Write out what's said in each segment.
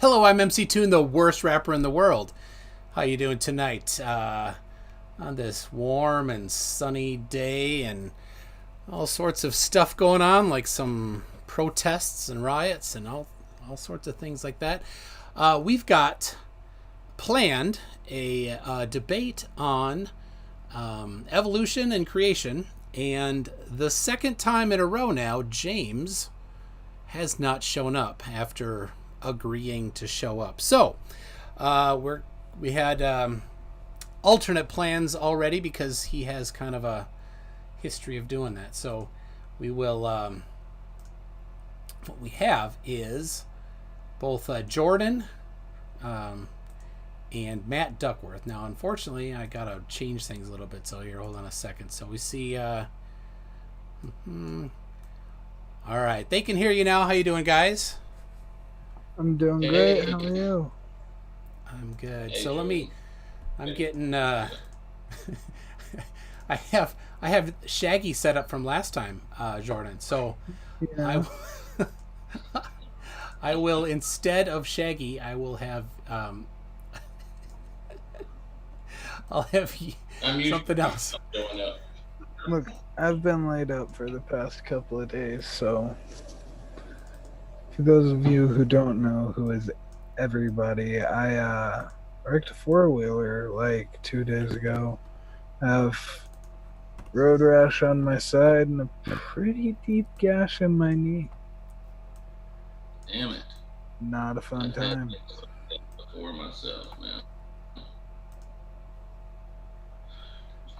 Hello, I'm MC Toon, the worst rapper in the world. How you doing tonight? On this warm and sunny day, and all sorts of stuff going on, like some protests and riots and all sorts of things like that. We've got planned a debate on evolution and creation, and the second time in a row now, James has not shown up after agreeing to show up. So we had alternate plans already because he has kind of a history of doing that. So we will what we have is both Jordan and Matt Duckworth. Now unfortunately I gotta change things a little bit, so here, hold on a second. So we see all right, they can hear you now. How you doing, guys? I'm doing great. How are you? I'm good. So I'm getting I have Shaggy set up from last time, Jordan. So Yeah. I will, instead of Shaggy, I will have I'll have something else. Look, I've been laid up for the past couple of days, so for those of you who don't know who is everybody, I wrecked a four-wheeler like 2 days ago. I have road rash on my side and a pretty deep gash in my knee. Damn it. Not a fun time. Before myself, man.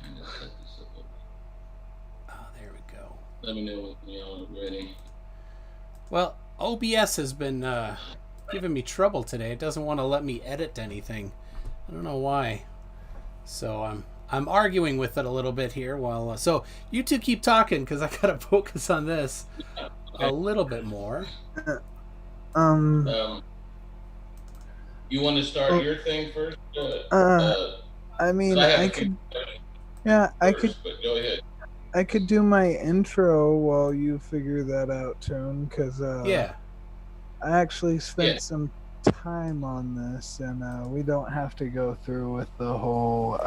Trying to set this up. Oh, there we go. Let me know when y'all are ready. Well, OBS has been giving me trouble today. It doesn't want to let me edit anything. I don't know why. So I'm arguing with it a little bit here. While so you two keep talking because I gotta focus on this a little bit more. You want to start your thing first? I mean, I could. Yeah, I could. But go ahead. I could do my intro while you figure that out, Tune, because Yeah. I actually spent some time on this, and we don't have to go through with the whole,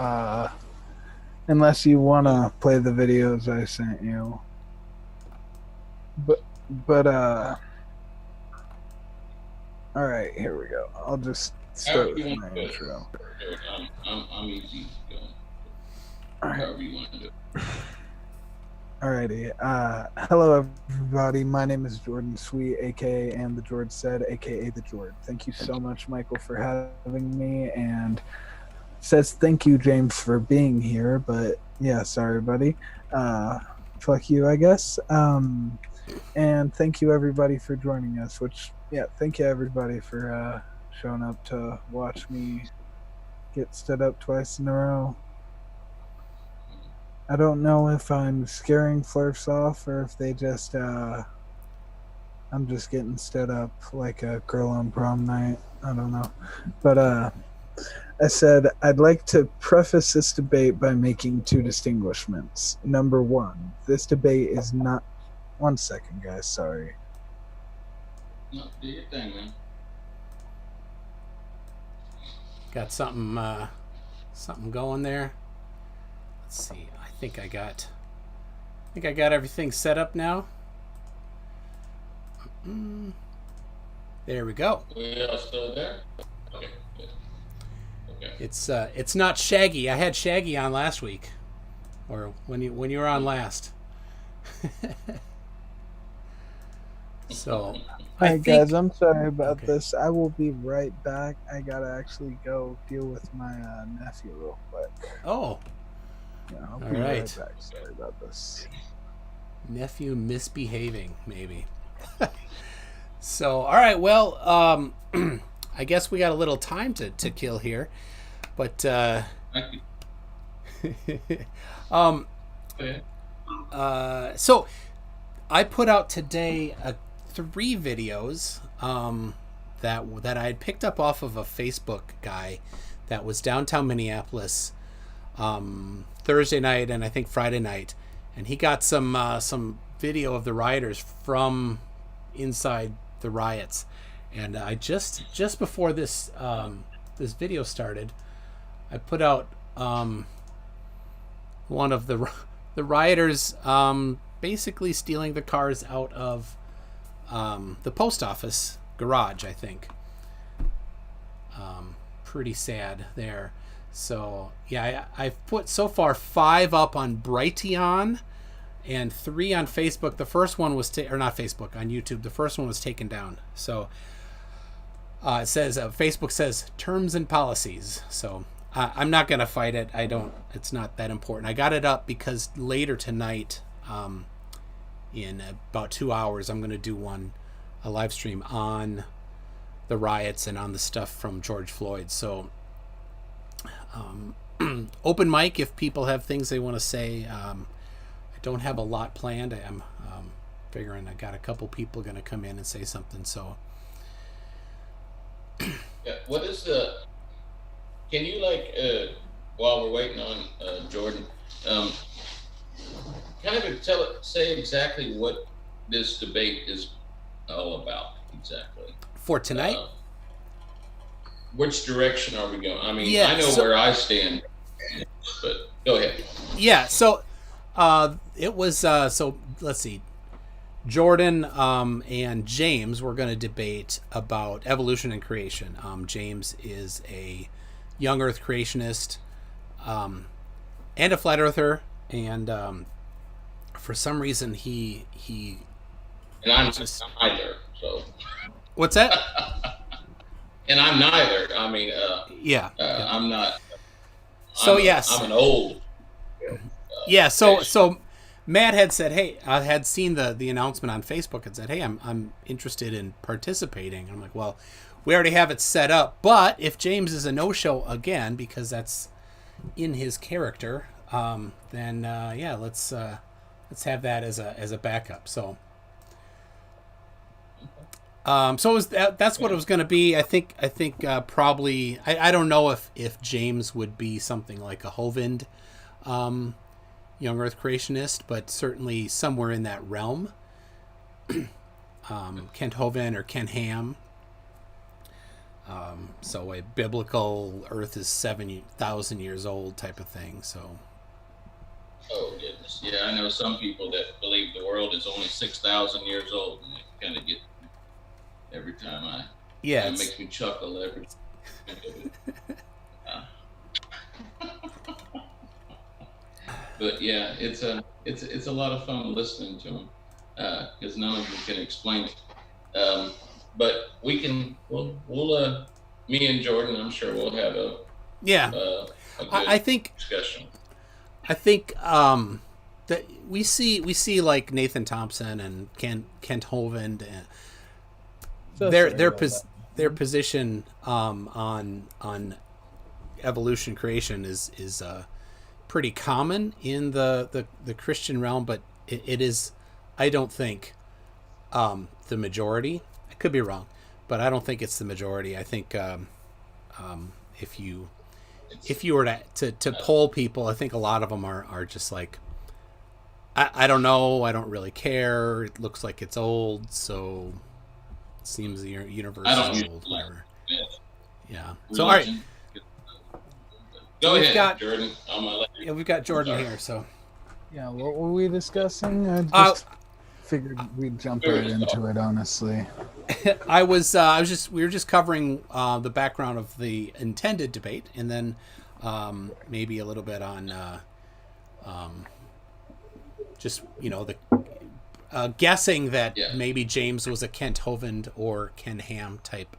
unless you want to play the videos I sent you. But all right, here we go. I'll just start with my intro. I'm easy going. All right. However you want to do it. Alrighty. Hello, everybody. My name is Jordan Sweet, aka AndTheJordSaid, aka The Jord. Thank you so much, Michael, for having me, and says thank you, James, for being here. But yeah, sorry, buddy. Fuck you, I guess. And thank you, everybody, for joining us. Thank you, everybody, for showing up to watch me get stood up twice in a row. I don't know if I'm scaring flirts off or if they just, I'm just getting stood up like a girl on prom night. I don't know. But I said I'd like to preface this debate by making two distinguishments. Number one, this debate is not... One second, guys, sorry. No, do your thing, man. Got something going there. Let's see. I think I got everything set up now. There we go. We all still there? Okay. Good. Okay. It's not Shaggy. I had Shaggy on last week, or when you were on last. So Hi guys, I'm sorry about this. I will be right back. I gotta actually go deal with my nephew real quick. Oh. Yeah, I'll All be right. right back. Sorry about this. Nephew misbehaving, maybe. So, all right. Well, I guess we got a little time to kill here, but so I put out today 3 videos that I had picked up off of a Facebook guy that was downtown Minneapolis Thursday night and I think Friday night, and he got some video of the rioters from inside the riots, And I just before this this video started, I put out one of the rioters basically stealing the cars out of the post office garage, I think. Pretty sad there. So yeah, I've put so far 5 up on Brighteon and 3 on Facebook. The first one was or not Facebook, on YouTube. The first one was taken down. So it says Facebook says terms and policies. So I'm not gonna fight it. It's not that important. I got it up because later tonight, in about 2 hours, I'm gonna do a live stream on the riots and on the stuff from George Floyd. So open mic if people have things they want to say. I don't have a lot planned. I'm figuring I got a couple people going to come in and say something. So yeah, what is can you while we're waiting on Jordan, kind of say exactly what this debate is all about exactly for tonight? Which direction are we going? I mean, yeah, I know where I stand, but go ahead. Yeah, so it was so let's see. Jordan and James were going to debate about evolution and creation. James is a young Earth creationist and a flat earther, and for some reason he and I'm neither. So what's that? And I'm neither. I mean, yeah. I'm not. So yes, I'm an old. Yeah. So Matt had said, "Hey, I had seen the announcement on Facebook and said, hey, I'm interested in participating." And I'm like, "Well, we already have it set up, but if James is a no-show again because that's in his character, then yeah, let's have that as a backup." So. So that's what it was going to be. I think probably I don't know if James would be something like a Hovind, young Earth creationist, but certainly somewhere in that realm. Kent Hovind or Ken Ham. So a biblical Earth is 7,000 years old type of thing. So. Oh goodness, yeah, I know some people that believe the world is only 6,000 years old, and they kind of get. Every time it makes me chuckle every time. But yeah, it's a lot of fun listening to them because none of them can explain it. But we'll me and Jordan, I'm sure we'll have a good discussion. I think that we see like Nathan Thompson and Kent Hovind and. Their position on evolution creation is pretty common in the Christian realm, but it is, I don't think, the majority. I could be wrong, but I don't think it's the majority. I think if you were to poll people, I think a lot of them are just like, I don't know, I don't really care. It looks like it's old, so. Seems the universe is old, whatever. Yeah. So all right. Go ahead, Jordan. Yeah, we've got Jordan here. So. Yeah. What were we discussing? I just figured we'd jump right into it. Honestly. we were just covering the background of the intended debate, and then maybe a little bit on just the. Guessing that maybe James was a Kent Hovind or Ken Ham type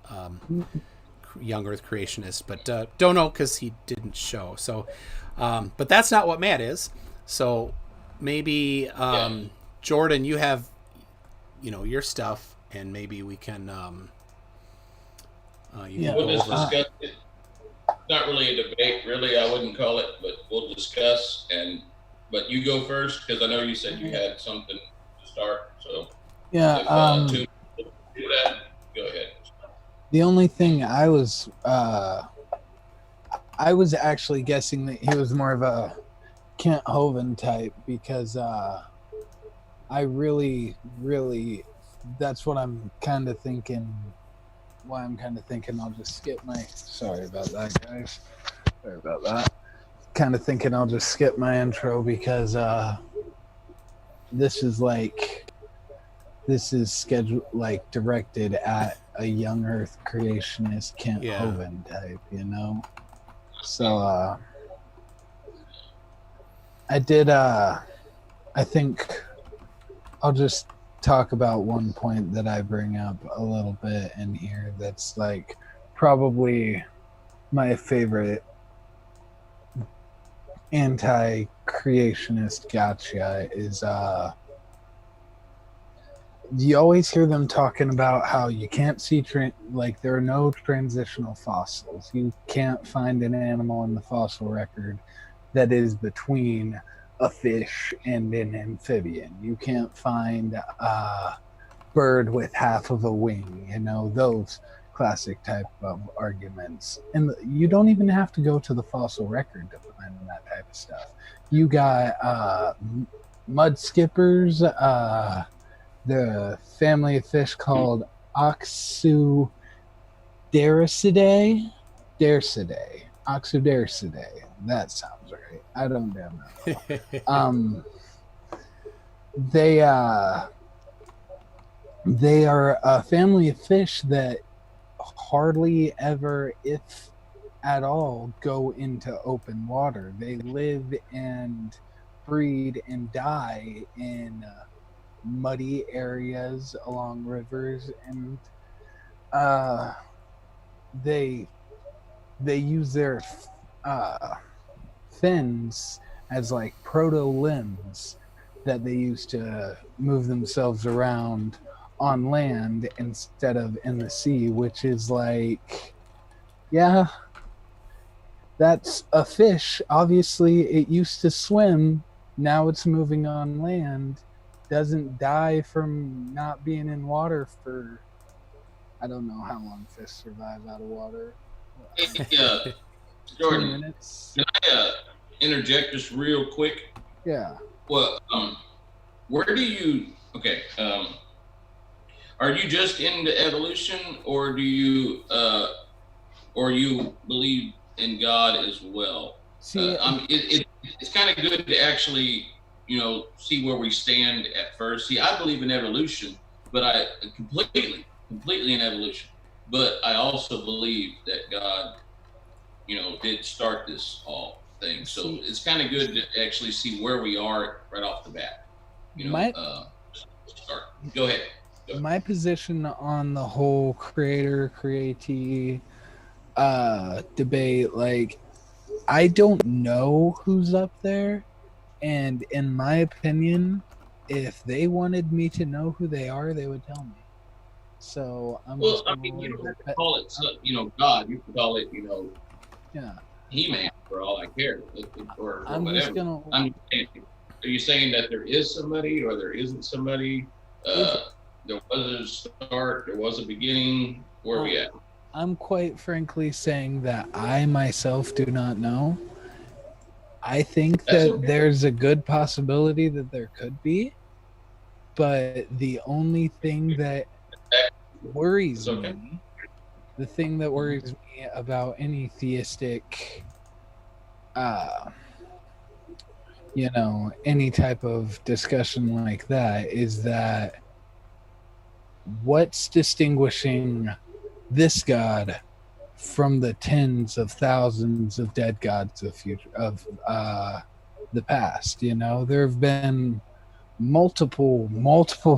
young Earth creationist, but don't know because he didn't show. So, but that's not what Matt is. So maybe Jordan, you have your stuff, and maybe we can. We'll just discuss it. Not really a debate, really. I wouldn't call it, but we'll discuss. But you go first because I know you said you had something. Start. So yeah, do that. Go ahead. The only thing I was actually guessing that he was more of a Kent Hovind type because I really that's what I'm kind of thinking why I'm kind of thinking I'll just skip my. Sorry about that, guys. Sorry about that. Kind of thinking I'll just skip my intro because this is scheduled like directed at a young Earth creationist Kent Yeah. Hovind type, you know. So I think I'll just talk about one point that I bring up a little bit in here that's like probably my favorite anti-creationist gotcha is you always hear them talking about how you can't see like there are no transitional fossils. You can't find an animal in the fossil record that is between a fish and an amphibian. You can't find a bird with half of a wing, you know, those classic type of arguments. And you don't even have to go to the fossil record to find that type of stuff. You got mud skippers, the family of fish called Oxudericidae. Oxudericidae. That sounds right. I don't damn know. They are a family of fish that hardly ever, if at all, go into open water. They live and breed and die in muddy areas along rivers, and they use their fins as like proto limbs that they use to move themselves around on land instead of in the sea, which is like, yeah, that's a fish. Obviously it used to swim, now it's moving on land, doesn't die from not being in water for, I don't know how long fish survive out of water. Hey, Jordan, 2 minutes. Can I interject just real quick? Yeah. Well, where do you, okay, are you just into evolution, or do you, or you believe in God as well? See, it's kind of good to actually, you know, see where we stand at first. See, I believe in evolution, but I completely in evolution. But I also believe that God, you know, did start this all thing. So it's kind of good to actually see where we are right off the bat. You know, start. Go ahead. My position on the whole creator createe debate, like, I don't know who's up there, and in my opinion, if they wanted me to know who they are, they would tell me. So well, I mean, you don't have to call it, you know, God. You can call it, you know, yeah, He-Man for all I care, or I'm whatever. just gonna. I'm saying, are you saying that there is somebody or there isn't somebody? There was a start, there was a beginning. Where are we at? I'm quite frankly saying that I myself do not know. I think that there's a good possibility that there could be, but the only thing that worries me, the thing that worries me about any theistic, you know, any type of discussion like that is that what's distinguishing this God from the tens of thousands of dead gods of the past? You know, there have been multiple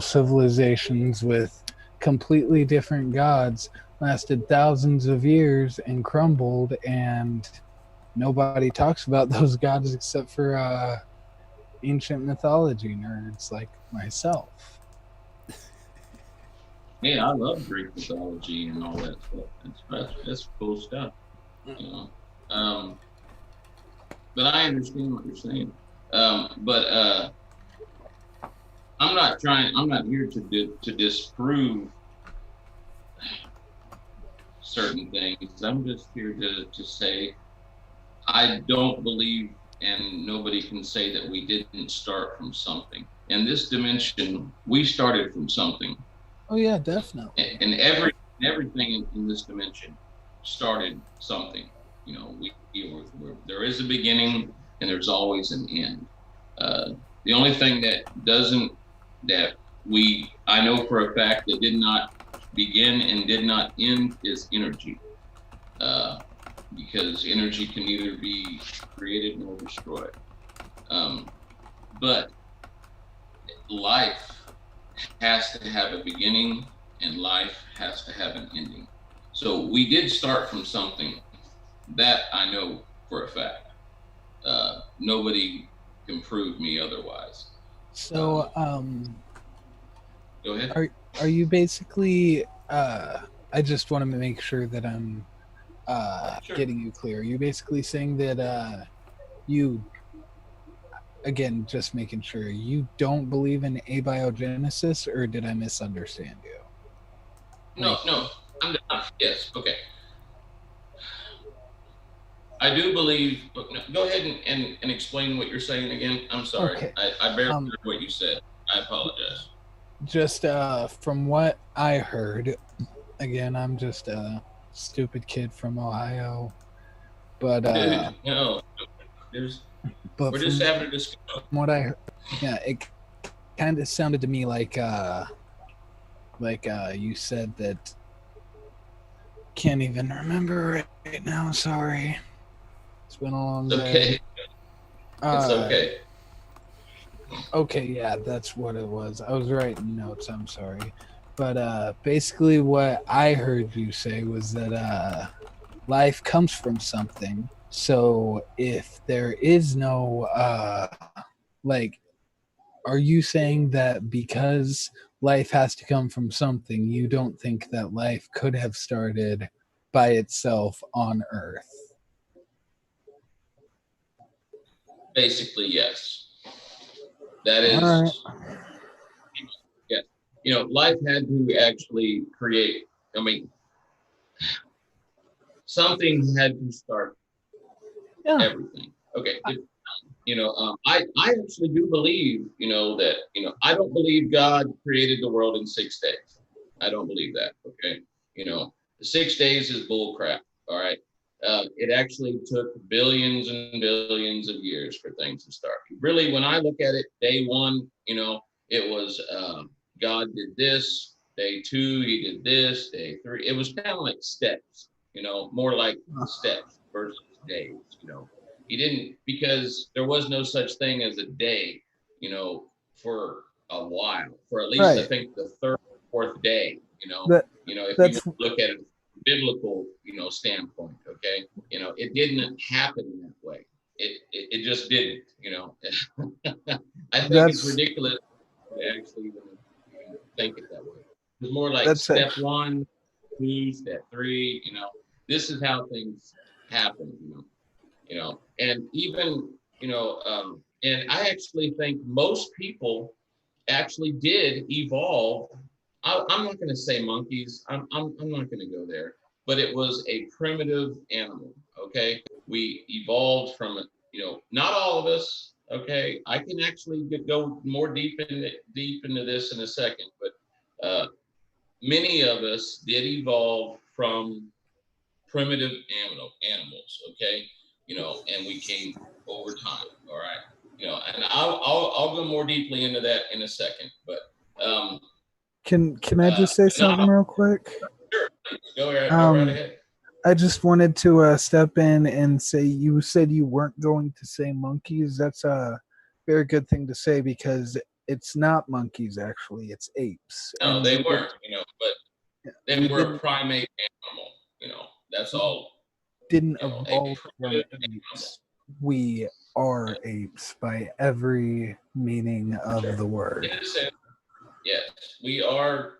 civilizations with completely different gods, lasted thousands of years and crumbled, and nobody talks about those gods except for ancient mythology nerds like myself. Yeah, I love Greek mythology and all that stuff. That's cool stuff. You know, but I understand what you're saying. But I'm not here to disprove certain things. I'm just here to say I don't believe, and nobody can say that we didn't start from something. In this dimension, we started from something. Oh yeah, definitely. And every everything in this dimension started something. You know, there is a beginning and there's always an end. The only thing that I know for a fact that did not begin and did not end is energy, because energy can neither be created nor destroyed. But life has to have a beginning and life has to have an ending. So we did start from something that I know for a fact. Nobody can prove me otherwise. So, Go ahead. are you basically? I just want to make sure that I'm Sure. getting you clear. Are you basically saying that you, again, just making sure you don't believe in abiogenesis, or did I misunderstand you? No, no. Yes. Okay. I do believe. No, go ahead and explain what you're saying again. I'm sorry. Okay. I barely heard what you said. I apologize. Just from what I heard, again, I'm just a stupid kid from Ohio, but Dude, no. We're just from having a discussion. what I heard, yeah, it kind of sounded to me like you said that. Can't even remember right now. Sorry, it's been a long It's day. okay. It's okay. Okay, yeah, that's what it was. I was writing notes. I'm sorry, but basically, what I heard you say was that life comes from something. So if there is no like, are you saying that because life has to come from something, you don't think that life could have started by itself on Earth? Basically, yes. That All right. is, yes. You know, life had to actually create. I mean, something had to start Yeah. everything. Okay. I actually do believe, that, I don't believe God created the world in 6 days. I don't believe that. Okay. The 6 days is bull crap. All right. It actually took billions and billions of years for things to start. Really, when I look at it, day one, it was God did this. Day two, he did this. Day three, it was kind of like steps, more like steps versus days, He didn't, because there was no such thing as a day, for a while, for at least I think the third, fourth day, That if you that's look at it biblical, standpoint, okay, it didn't happen that way. It just didn't, I think it's that's ridiculous to actually even think it that way. It's more like that's step actually, one, two, step three, this is how things happen, and even, and I actually think most people actually did evolve. I'm not going to say monkeys. I'm not going to go there, but it was a primitive animal. Okay, we evolved from it. Not all of us. Okay, I can actually go more deep into this in a second, but many of us did evolve from primitive animals. Okay, and we came over time. All right, and I'll go more deeply into that in a second, but um, can I just say not something real quick? sure. Go right ahead. I just wanted to step in and say, you said you weren't going to say monkeys. That's a very good thing to say, because it's not monkeys, actually, it's apes. No, And they weren't, but they we were a didn't primate animal. That's all. didn't A evolve from primitive animal. apes. We are apes by every meaning of Sure. the word. In a sense, yes, we are.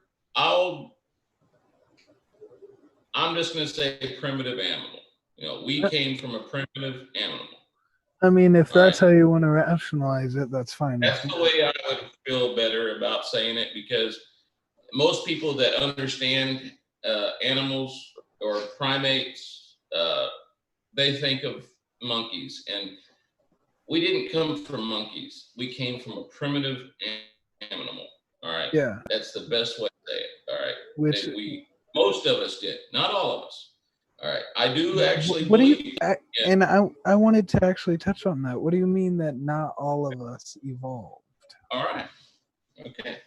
I'm just going to say primitive animal. We came from a primitive animal. I mean, if All right. that's how you want to rationalize it, that's fine. That's the way I would feel better about saying it, because most people that understand animals or primates, they think of monkeys, and we didn't come from monkeys. We came from a primitive animal. All right. Yeah. That's the best way to say it. All right. Which we Most of us did, not all of us. All right, I do actually What do you? believe. And I wanted to actually touch on that. What do you mean that not all of us evolved? All right, okay.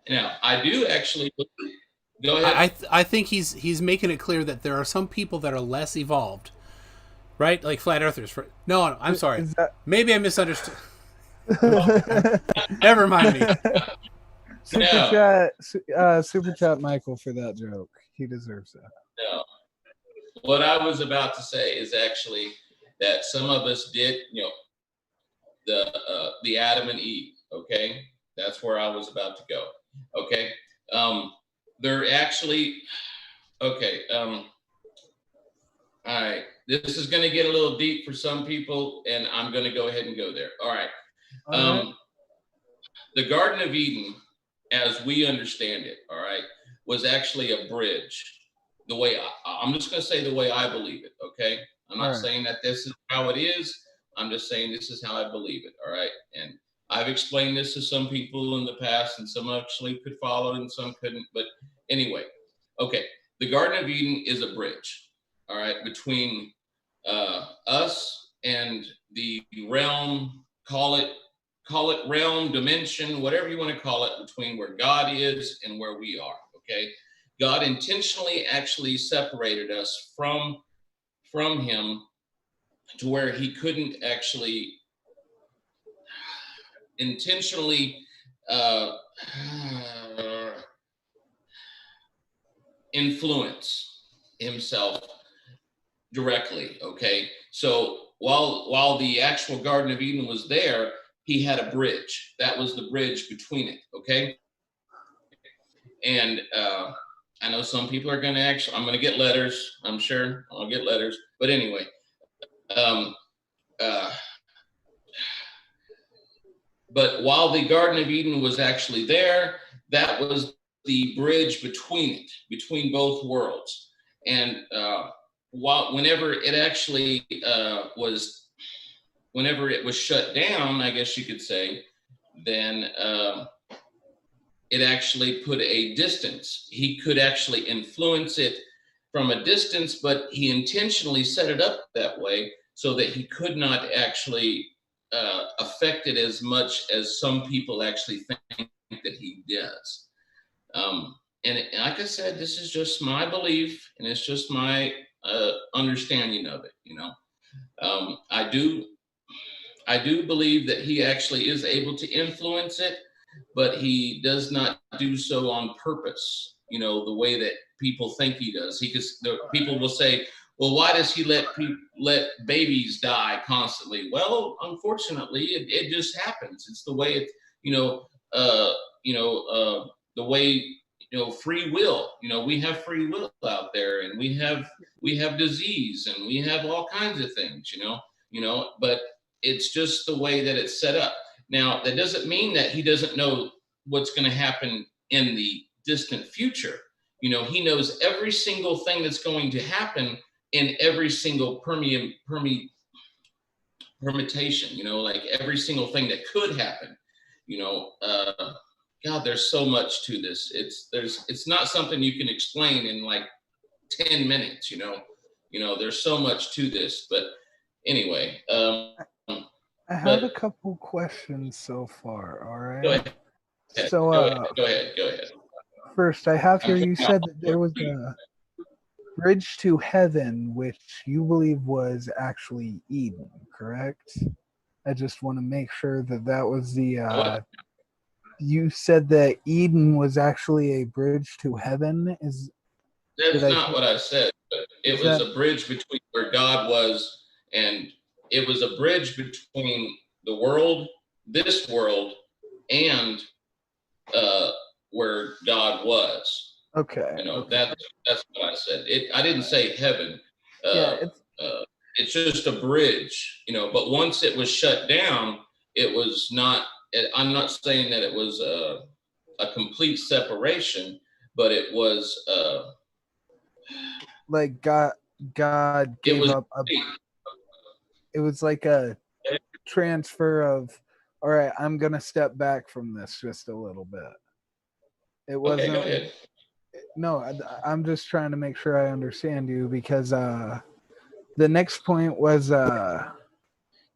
Now I do actually believe. Go ahead. I think he's making it clear that there are some people that are less evolved, right? Like flat earthers. No, I'm sorry. Is that Maybe I misunderstood. Never mind me. super chat Michael for that joke. He deserves that. No. What I was about to say is actually that some of us did, the Adam and Eve. Okay, that's where I was about to go. Okay, they're actually okay. All right, this is going to get a little deep for some people, and I'm going to go ahead and go there. All right. All right. The Garden of Eden, as we understand it, all right, was actually a bridge. The way I'm just going to say the way I believe it. Okay, I'm not saying that this is how it is. I'm just saying this is how I believe it. All right, and I've explained this to some people in the past, and some actually could follow, and some couldn't. But anyway, okay, the Garden of Eden is a bridge. All right, between us and the realm. Call it realm, dimension, whatever you want to call it, between where God is and where we are. Okay, God intentionally actually separated us from him to where he couldn't actually intentionally influence himself directly. Okay, so while the actual Garden of Eden was there, he had a bridge. That was the bridge between it. Okay, and I know some people are going to I'm going to get letters. I'm sure I'll get letters. But anyway, but while the Garden of Eden was actually there, that was the bridge between both worlds. And whenever it actually whenever it was shut down, I guess you could say, then it actually put a distance. He could actually influence it from a distance, but he intentionally set it up that way so that he could not actually affect it as much as some people actually think that he does. And like I said, this is just my belief, and it's just my understanding of it. I do believe that he actually is able to influence it, but he does not do so on purpose, the way that people think he does. People will say, well, why does he let babies die constantly? Well, unfortunately, it just happens. It's the way it, the way, free will, we have free will out there, and we have disease, and we have all kinds of things, but it's just the way that it's set up. Now, that doesn't mean that he doesn't know what's going to happen in the distant future. He knows every single thing that's going to happen in every single permutation, like every single thing that could happen. God, there's so much to this. It's not something you can explain in like 10 minutes, there's so much to this. But anyway, I have a couple questions so far. All right. Go ahead. So go ahead. First, I have here. You said that there was a bridge to heaven, which you believe was actually Eden, correct? I just want to make sure that was the. You said that Eden was actually a bridge to heaven. That's not what I said. But it was a bridge between where God was, and it was a bridge between the world, this world, and where God was. Okay. Okay. That's what I said. I didn't say heaven. It's just a bridge, but once it was shut down, it was not. I'm not saying that it was a complete separation, but it was like God gave up. It was like a transfer of, all right, I'm gonna step back from this just a little bit. It wasn't. Okay, go ahead. No, I'm just trying to make sure I understand you because the next point was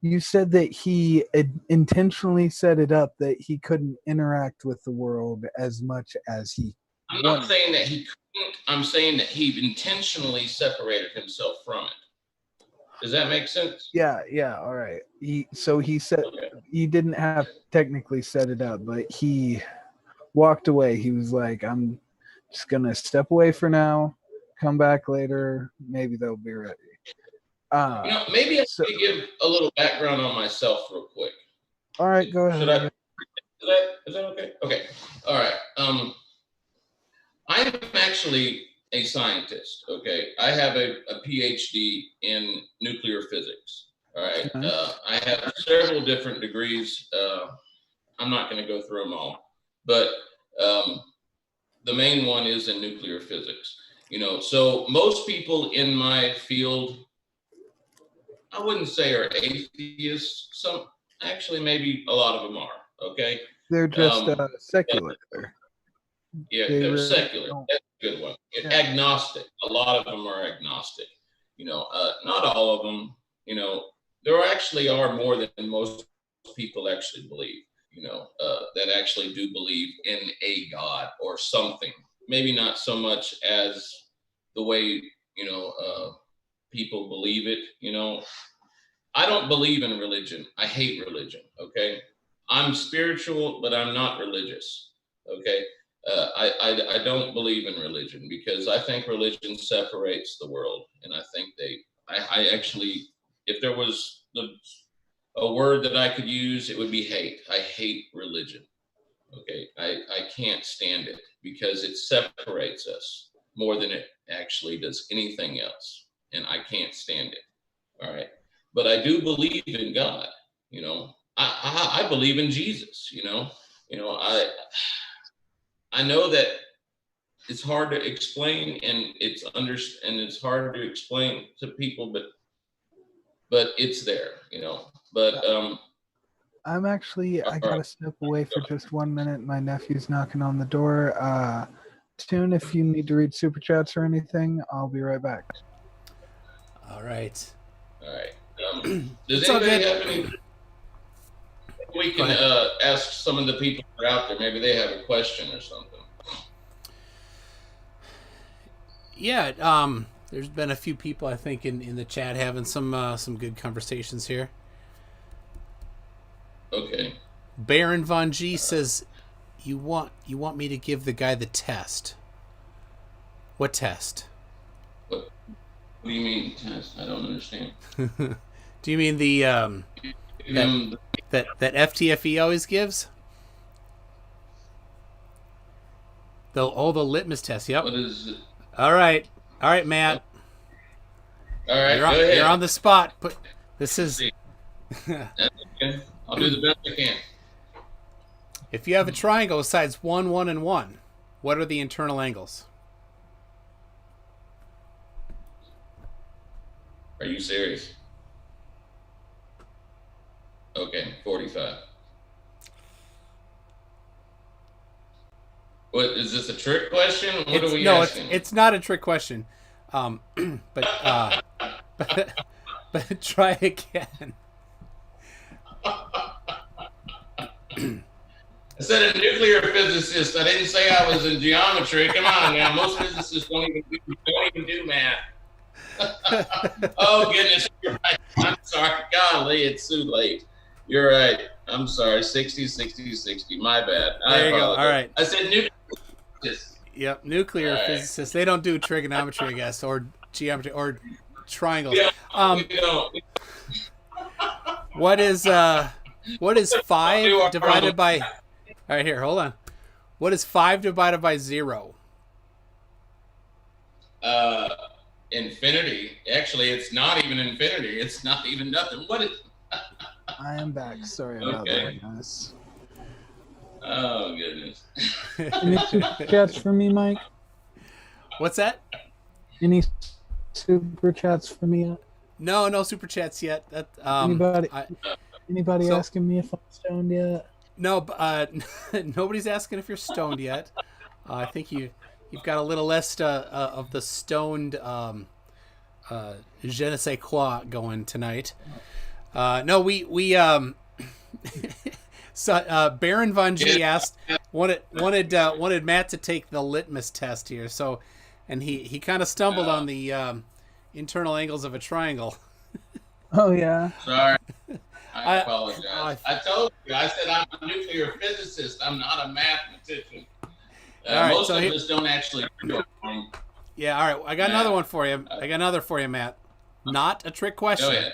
you said that he intentionally set it up that he couldn't interact with the world as much as he I'm wanted. not saying that he couldn't. I'm saying that he intentionally separated himself from it. Does that make sense? Yeah, all right. He said Okay. he didn't have technically set it up, but he walked away. He was like, I'm just gonna step away for now, come back later, maybe they'll be ready. Maybe I should give a little background on myself real quick. All right, go ahead. Should I? Is that okay? Okay. All right. I'm actually a scientist. Okay. I have a PhD in nuclear physics. All right. I have several different degrees. I'm not going to go through them all, but the main one is in nuclear physics. So most people in my field, I wouldn't say are atheists. Some actually, maybe a lot of them are. Okay. They're just secular. Yeah, they're really secular. That's a good one. Yeah. Agnostic. A lot of them are agnostic. Not all of them. There actually are more than most people actually believe. That actually do believe in a God or something. Maybe not so much as the way people believe it. I don't believe in religion. I hate religion. Okay, I'm spiritual, but I'm not religious. Okay. I don't believe in religion because I think religion separates the world, and I think I actually, if there was a word that I could use, it would be hate. I hate religion. Okay, I can't stand it because it separates us more than it actually does anything else, and I can't stand it. All right, but I do believe in God. I believe in Jesus. I know that it's hard to explain, and it's hard to explain to people, but it's there, But I'm actually I gotta step away for just 1 minute. My nephew's knocking on the door. Tune, if you need to read super chats or anything, I'll be right back. All right. Does anybody have any? We can ask some of the people that are out there. Maybe they have a question or something. Yeah, there's been a few people I think in the chat having some good conversations here. Okay. Baron Von G says, "You want me to give the guy the test? What test? What do you mean test? I don't understand. Do you mean the that FTFE always gives? The litmus test. Yep. What is it? All right, Matt. All right, go ahead. You're on the spot. This is. Okay. I'll do the best I can. If you have a triangle with sides 1, 1, and 1, what are the internal angles? Are you serious? Okay, 45. What is this, a trick question? What are we asking? It's not a trick question. But try again. I said a nuclear physicist. I didn't say I was in geometry. Come on now. Most physicists don't even do math. Oh, goodness. You're right. I'm sorry. Golly, it's too late. You're right. I'm sorry. 60. My bad. There you go. All right. I said nuclear physicist. Yep, nuclear physicists. They don't do trigonometry, I guess, or geometry, or triangles. Yeah, we don't. What is 5 divided by... All right, here, hold on. What is 5 divided by 0? Infinity. Actually, it's not even infinity. It's not even nothing. What is... I am back. Sorry about that, guys. Oh, goodness. Any super chats for me, Mike? What's that? Any super chats for me yet? No super chats yet. Anybody asking me if I'm stoned yet? No, nobody's asking if you're stoned yet. I think you you've got a little list of the stoned je ne sais quoi going tonight. No, we so Baron Von G asked wanted Matt to take the litmus test here. So, and he kind of stumbled on the internal angles of a triangle. Oh yeah. Sorry. I apologize. I told you. I said I'm a nuclear physicist. I'm not a mathematician. Most of us don't actually do it. Yeah, all right. I got another one for you. I got another for you, Matt. Not a trick question. Go ahead.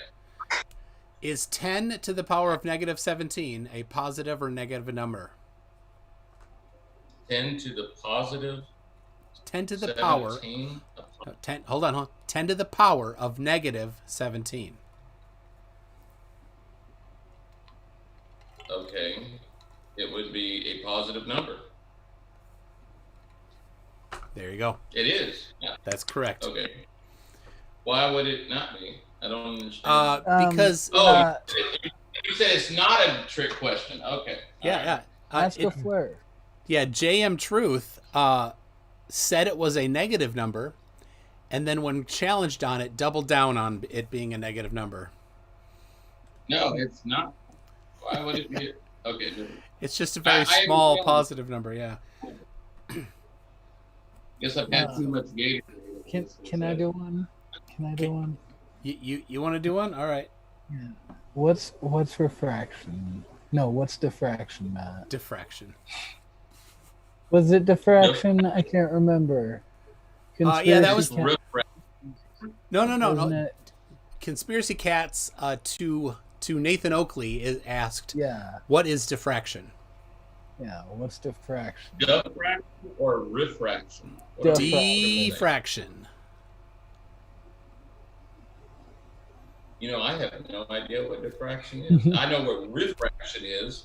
Is 10 to the power of negative 17 a positive or negative number? 10 to the positive 10 to the 17? power. 10, hold on. 10 to the power of negative 17. Okay. It would be a positive number. There you go. It is. Yeah. That's correct. Okay. Why would it not be? I don't understand. Because you said it's not a trick question. Okay. Yeah. Ask a flirt. Yeah, JM Truth said it was a negative number, and then when challenged on it, doubled down on it being a negative number. No, it's not. Why would it be? Okay. It's just a very small positive number. Yeah. Guess I've had too much Gatorade. Can I do one? Can I do one? You want to do one? All right. Yeah. What's refraction? No, what's diffraction, Matt? Diffraction. Was it diffraction? I can't remember. Yeah, that was. No. It? Conspiracy Cats to Nathan Oakley is asked. Yeah. What is diffraction? Yeah. What's diffraction? Diffraction or refraction? Diffraction. You know, I have no idea what diffraction is. I know what refraction is.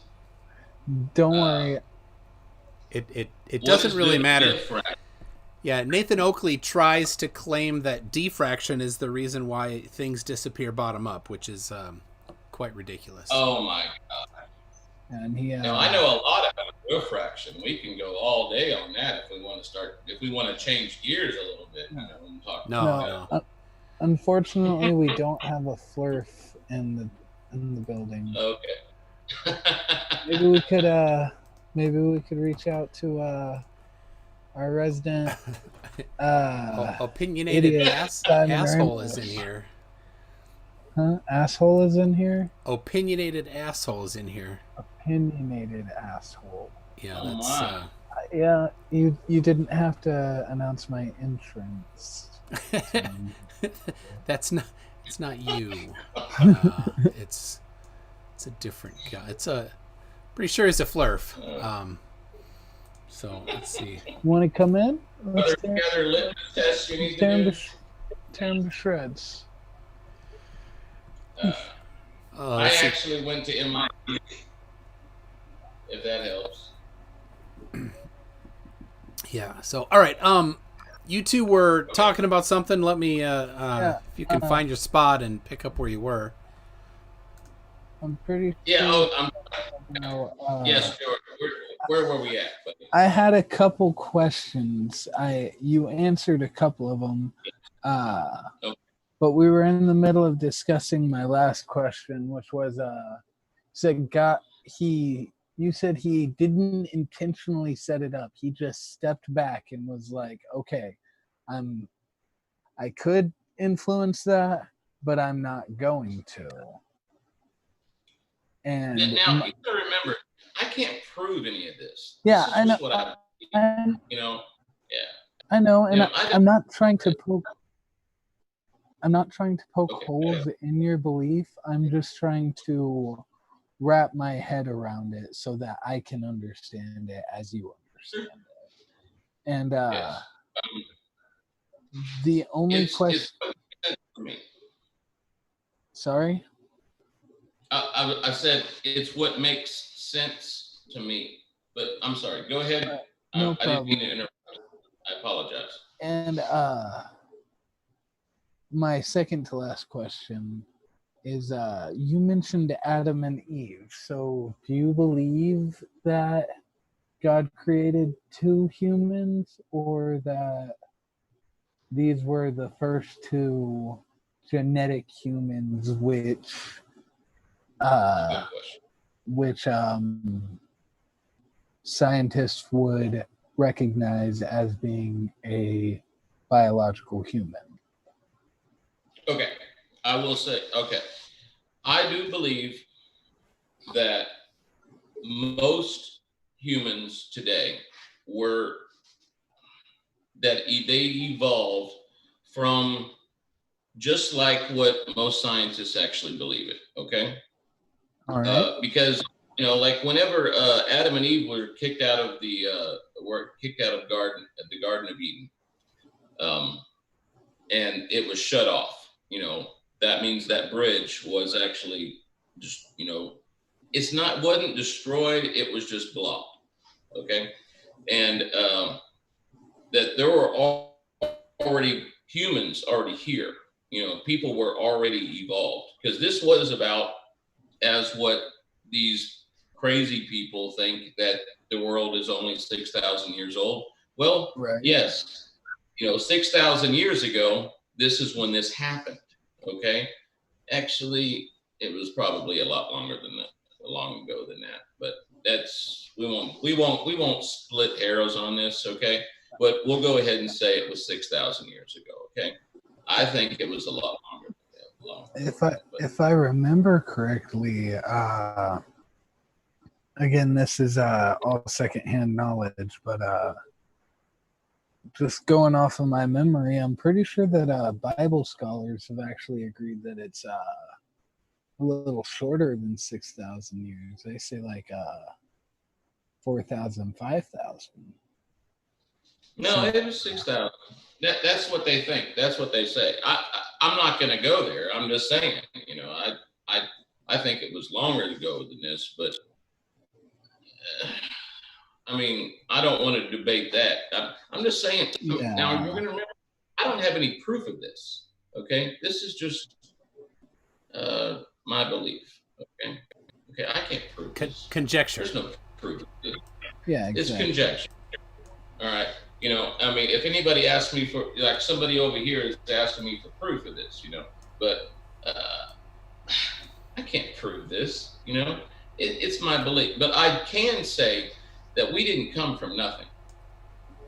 Don't worry. It doesn't really matter. Yeah, Nathan Oakley tries to claim that diffraction is the reason why things disappear bottom up, which is quite ridiculous. Oh my god! And he. Now I know a lot about refraction. We can go all day on that if we want to start. If we want to change gears a little bit, No. Unfortunately, we don't have a flurf in the building. Okay. Maybe we could reach out to our resident opinionated asshole is in here. Huh? Asshole is in here? Opinionated asshole is in here. Opinionated asshole. Yeah, that's yeah, you didn't have to announce my entrance. It's not you. It's a different guy. Pretty sure he's a flurf. So let's see. Want to come in? Let's tear him to shreds. I actually went to MIT. If that helps. Yeah. So all right. You two were talking about something. Let me, if you can find your spot and pick up where you were. I'm pretty. Yeah. Sure, yes, sure. Where were we at? I had a couple questions. You answered a couple of them, but we were in the middle of discussing my last question, which was You said he didn't intentionally set it up. He just stepped back and was like, okay, I could influence that, but I'm not going to. And now, you gotta remember, I can't prove any of this. Yeah, this I know. I know, and I'm not trying to poke. I'm not trying to poke holes in your belief. I'm just trying to wrap my head around it so that I can understand it as you understand it. And the only question. Sorry? I said it's what makes sense to me. But I'm sorry. Go ahead. No problem. I didn't mean to interrupt. I apologize. And my second to last question is you mentioned Adam and Eve. So do you believe that God created two humans, or that these were the first two genetic humans Good question. which scientists would recognize as being a biological human. Okay, I will say, okay, I do believe that most humans today were that they evolved from just like what most scientists actually believe it. Okay, All right. because like whenever Adam and Eve were kicked out of the the Garden of Eden, and it was shut off. That means that bridge was actually just wasn't destroyed. It was just blocked. Okay, and that there were already humans already here. People were already evolved, because this was about, as what these crazy people think, that the world is only 6,000 years old. Well, Right. yes, 6,000 years ago, this is when this happened. Okay, actually, it was probably a lot longer than that, long ago than that. But we won't split arrows on this. Okay, but we'll go ahead and say it was 6,000 years ago. Okay, I think it was a lot longer than that. If I remember correctly, again, this is all secondhand knowledge, but just going off of my memory, I'm pretty sure that Bible scholars have actually agreed that it's a little shorter than 6,000 years. They say like 4,000, 5,000. No, it was 6,000. That's what they think. That's what they say. I'm not going to go there. I'm just saying. I think it was longer ago than this, but I mean, I don't want to debate that. I'm just saying. Yeah. Now you're going to remember, I don't have any proof of this. Okay, this is just my belief. Okay, I can't prove this. Conjecture. There's no proof. Yeah, exactly. It's conjecture. All right. I mean, if anybody asks me for, like, somebody over here is asking me for proof of this, but I can't prove this. It's my belief. But I can say that we didn't come from nothing.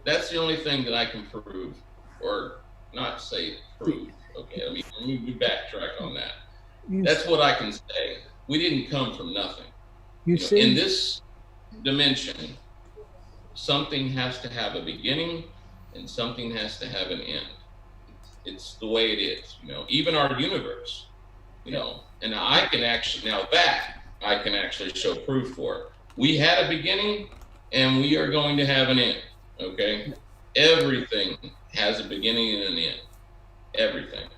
That's the only thing that I can prove, or not say prove. Okay, I mean, we backtrack on that. That's what I can say. We didn't come from nothing. In this dimension, something has to have a beginning and something has to have an end. It's the way it is, even our universe, and I can actually show proof for it. We had a beginning and we are going to have an end. Okay. Everything has a beginning and an end. Everything.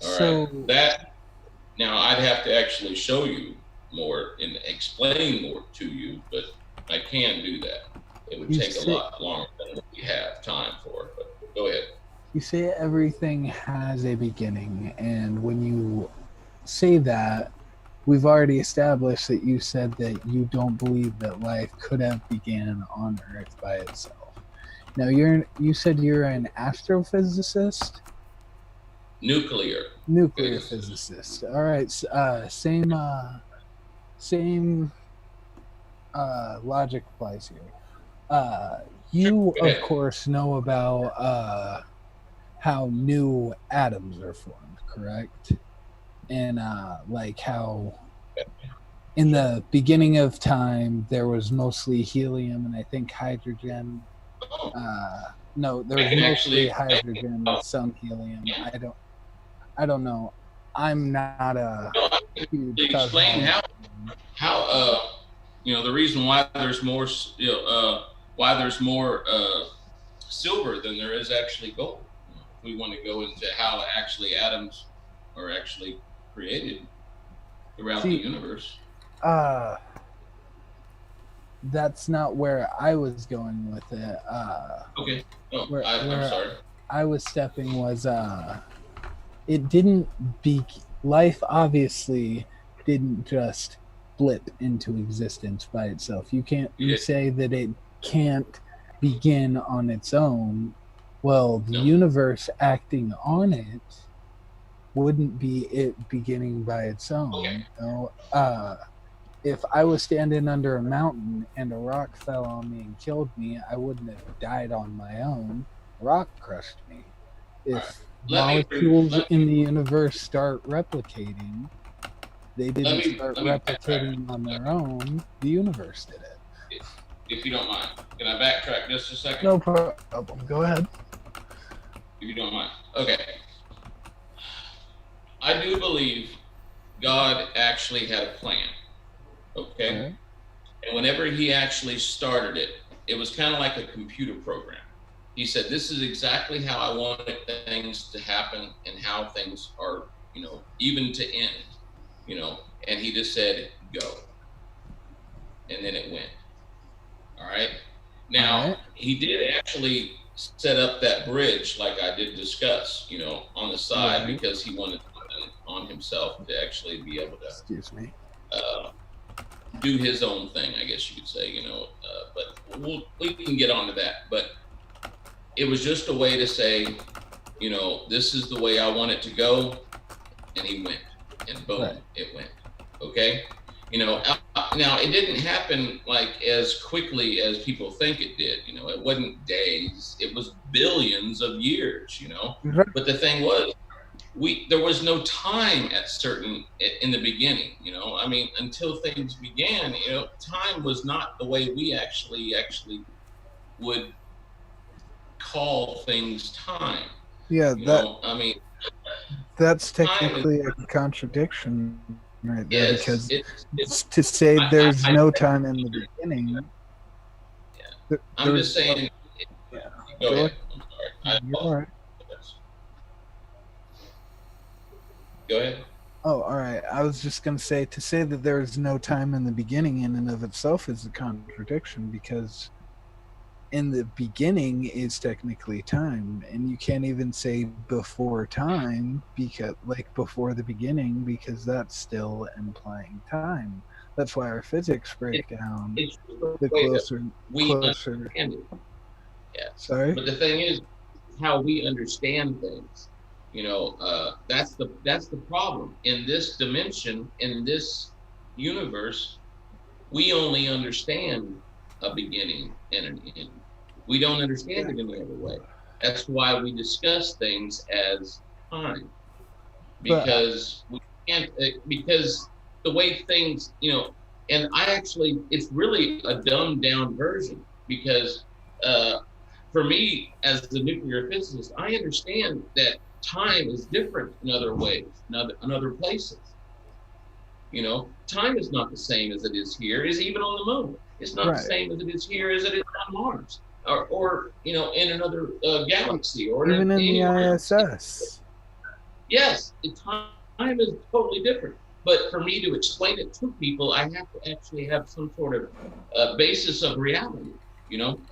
All right. Now I'd have to actually show you more and explain more to you, but I can do that. It would take a lot longer than we have time for, but go ahead. You say everything has a beginning, and when you say that, we've already established that you said that you don't believe that life could have began on Earth by itself. Now you said you're an astrophysicist? Nuclear physicist. All right. Same logic applies here. You of course know about how new atoms are formed, correct? And like how in the beginning of time there was mostly helium and I think hydrogen. No, there was mostly hydrogen and some helium. I don't know. I'm not a huge explain how the reason why there's more silver than there is actually gold. If we want to go into how actually atoms are actually created throughout the universe. That's not where I was going with it. Okay. I'm sorry. I was stepping was it didn't life obviously didn't just blip into existence by itself. You can't say that it can't begin on its own. Well, the No. universe acting on it wouldn't be it beginning by its own. Okay. You know? If I was standing under a mountain and a rock fell on me and killed me, I wouldn't have died on my own. A rock crushed me. If molecules in the universe start replicating, they didn't start replicating on their own. The universe did it. If you don't mind, can I backtrack just a second? No problem. Go ahead. If you don't mind. Okay. I do believe God actually had a plan. Okay. Right. And whenever he actually started it, it was kind of like a computer program. He said, this is exactly how I wanted things to happen and how things are, even to end, and he just said, go. And then it went. All right. Now, he did actually set up that bridge, like I did discuss, on the side, because he wanted something on himself to actually be able to, excuse me, do his own thing, I guess you could say, but we can get onto that. But it was just a way to say, this is the way I want it to go. And he went, and boom, it went. Okay. Now it didn't happen like as quickly as people think it did. It wasn't days, it was billions of years, but the thing was, there was no time in the beginning, until things began, time was not the way we actually would call things time. Yeah, that's technically a contradiction right there, because to say there's no time in the beginning. I'm just saying. Go ahead. I'm sorry. You're all right. Go ahead. Oh, all right. I was just going to say that there is no time in the beginning in and of itself is a contradiction, because in the beginning is technically time, and you can't even say before time, because before the beginning, because that's still implying time. That's why our physics break down. The closer we understand it. Yeah. Sorry. But the thing is, how we understand things. That's the problem. In this dimension, in this universe, we only understand a beginning and an end. We don't understand it any other way. That's why we discuss things as time, because we can't. Because the way things, and it's really a dumbed down version. Because for me, as the nuclear physicist, I understand that time is different in other ways, in other places. Time is not the same as it is here, is even on the moon. It's not the same as it is here as it is on Mars, or in another galaxy, or even in the ISS. Yes, time is totally different. But for me to explain it to people, I have to actually have some sort of basis of reality.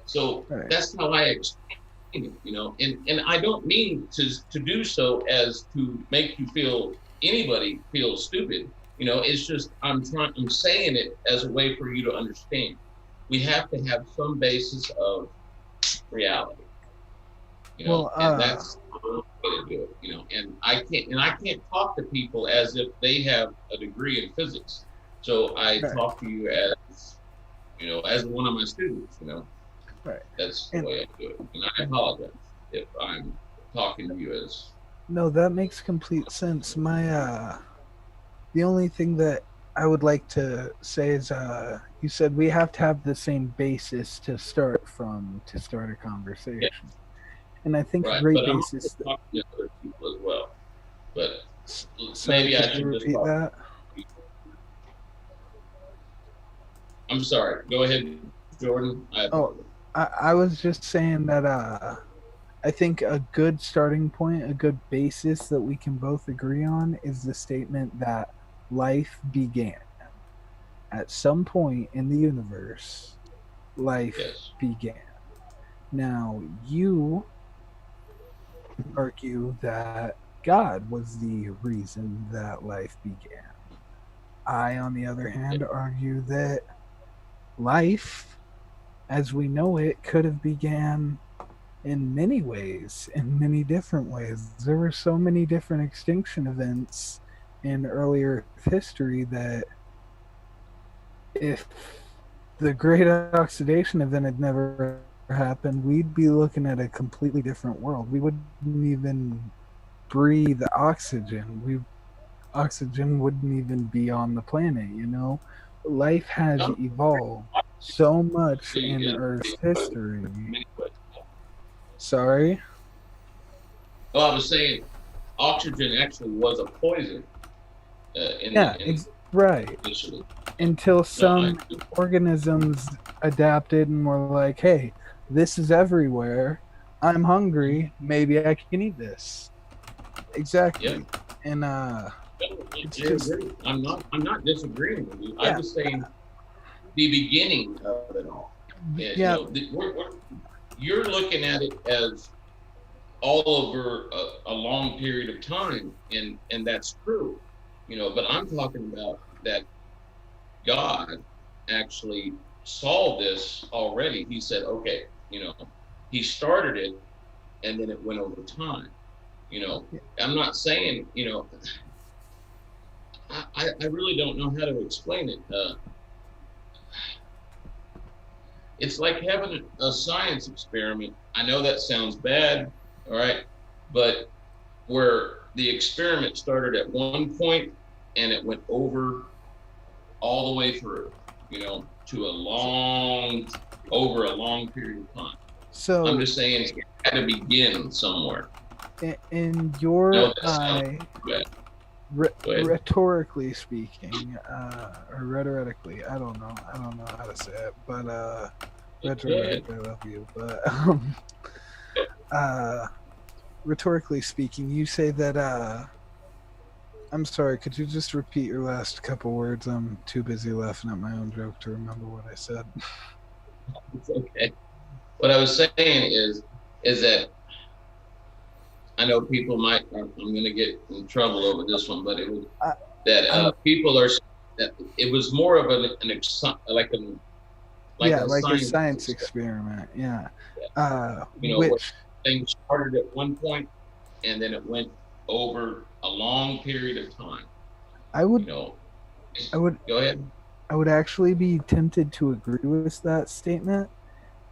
So that's how I explain. And I don't mean to do so as to make anybody feel stupid. It's just I'm saying it as a way for you to understand. We have to have some basis of reality. And that's the way to do it. And I can't talk to people as if they have a degree in physics. So I talk to you as one of my students. Right. That's the way I do it. And I apologize if I'm talking to you as... No, that makes complete sense. The only thing that I would like to say is, you said we have to have the same basis to start a conversation. Yeah. And I think a great basis... I'm talking to other people as well. But maybe I should repeat that. I'm sorry. Go ahead, Jordan. I was just saying that I think a good starting point, a good basis that we can both agree on is the statement that life began. At some point in the universe, life began. Now, you argue that God was the reason that life began. I, on the other hand, argue that life as we know it, could have began in many ways, in many different ways. There were so many different extinction events in earlier history that if the great oxidation event had never happened, we'd be looking at a completely different world. We wouldn't even breathe oxygen. Oxygen wouldn't even be on the planet, you know? Life has No, evolved so much in in Earth's history. many ways. Sorry? Well, I was saying oxygen actually was a poison Yeah, right. initially. Until No, I some organisms adapted and were like, hey, this is everywhere. I'm hungry. Maybe I can eat this. yeah. Exactly. And it's I just, agree. I'm not disagreeing with you. I'm yeah, just saying the beginning of it all. And, yeah, you're looking at it as all over a long period of time, and that's true, But I'm talking about that God actually saw this already. He said, okay, he started it, and then it went over time. I'm not saying, I really don't know how to explain it. It's like having a science experiment. I know that sounds bad, all right, but where the experiment started at one point and it went over all the way through, to over a long period of time. so I'm just saying it had to begin somewhere. in No, your that sounds eye, bad. rhetorically speaking, or rhetorically, I don't know how to say it, but rhetoric, I love you, but rhetorically speaking, you say that I'm sorry, could you just repeat your last couple words? I'm too busy laughing at my own joke to remember what I said. It's okay. What I was saying is that I know people might. I'm going to get in trouble over this one, but it was that people are that it was more of like a like a science science experiment. Yeah. Which Which things started at one point and then it went over a long period of time. I would Go ahead. I would actually be tempted to agree with that statement,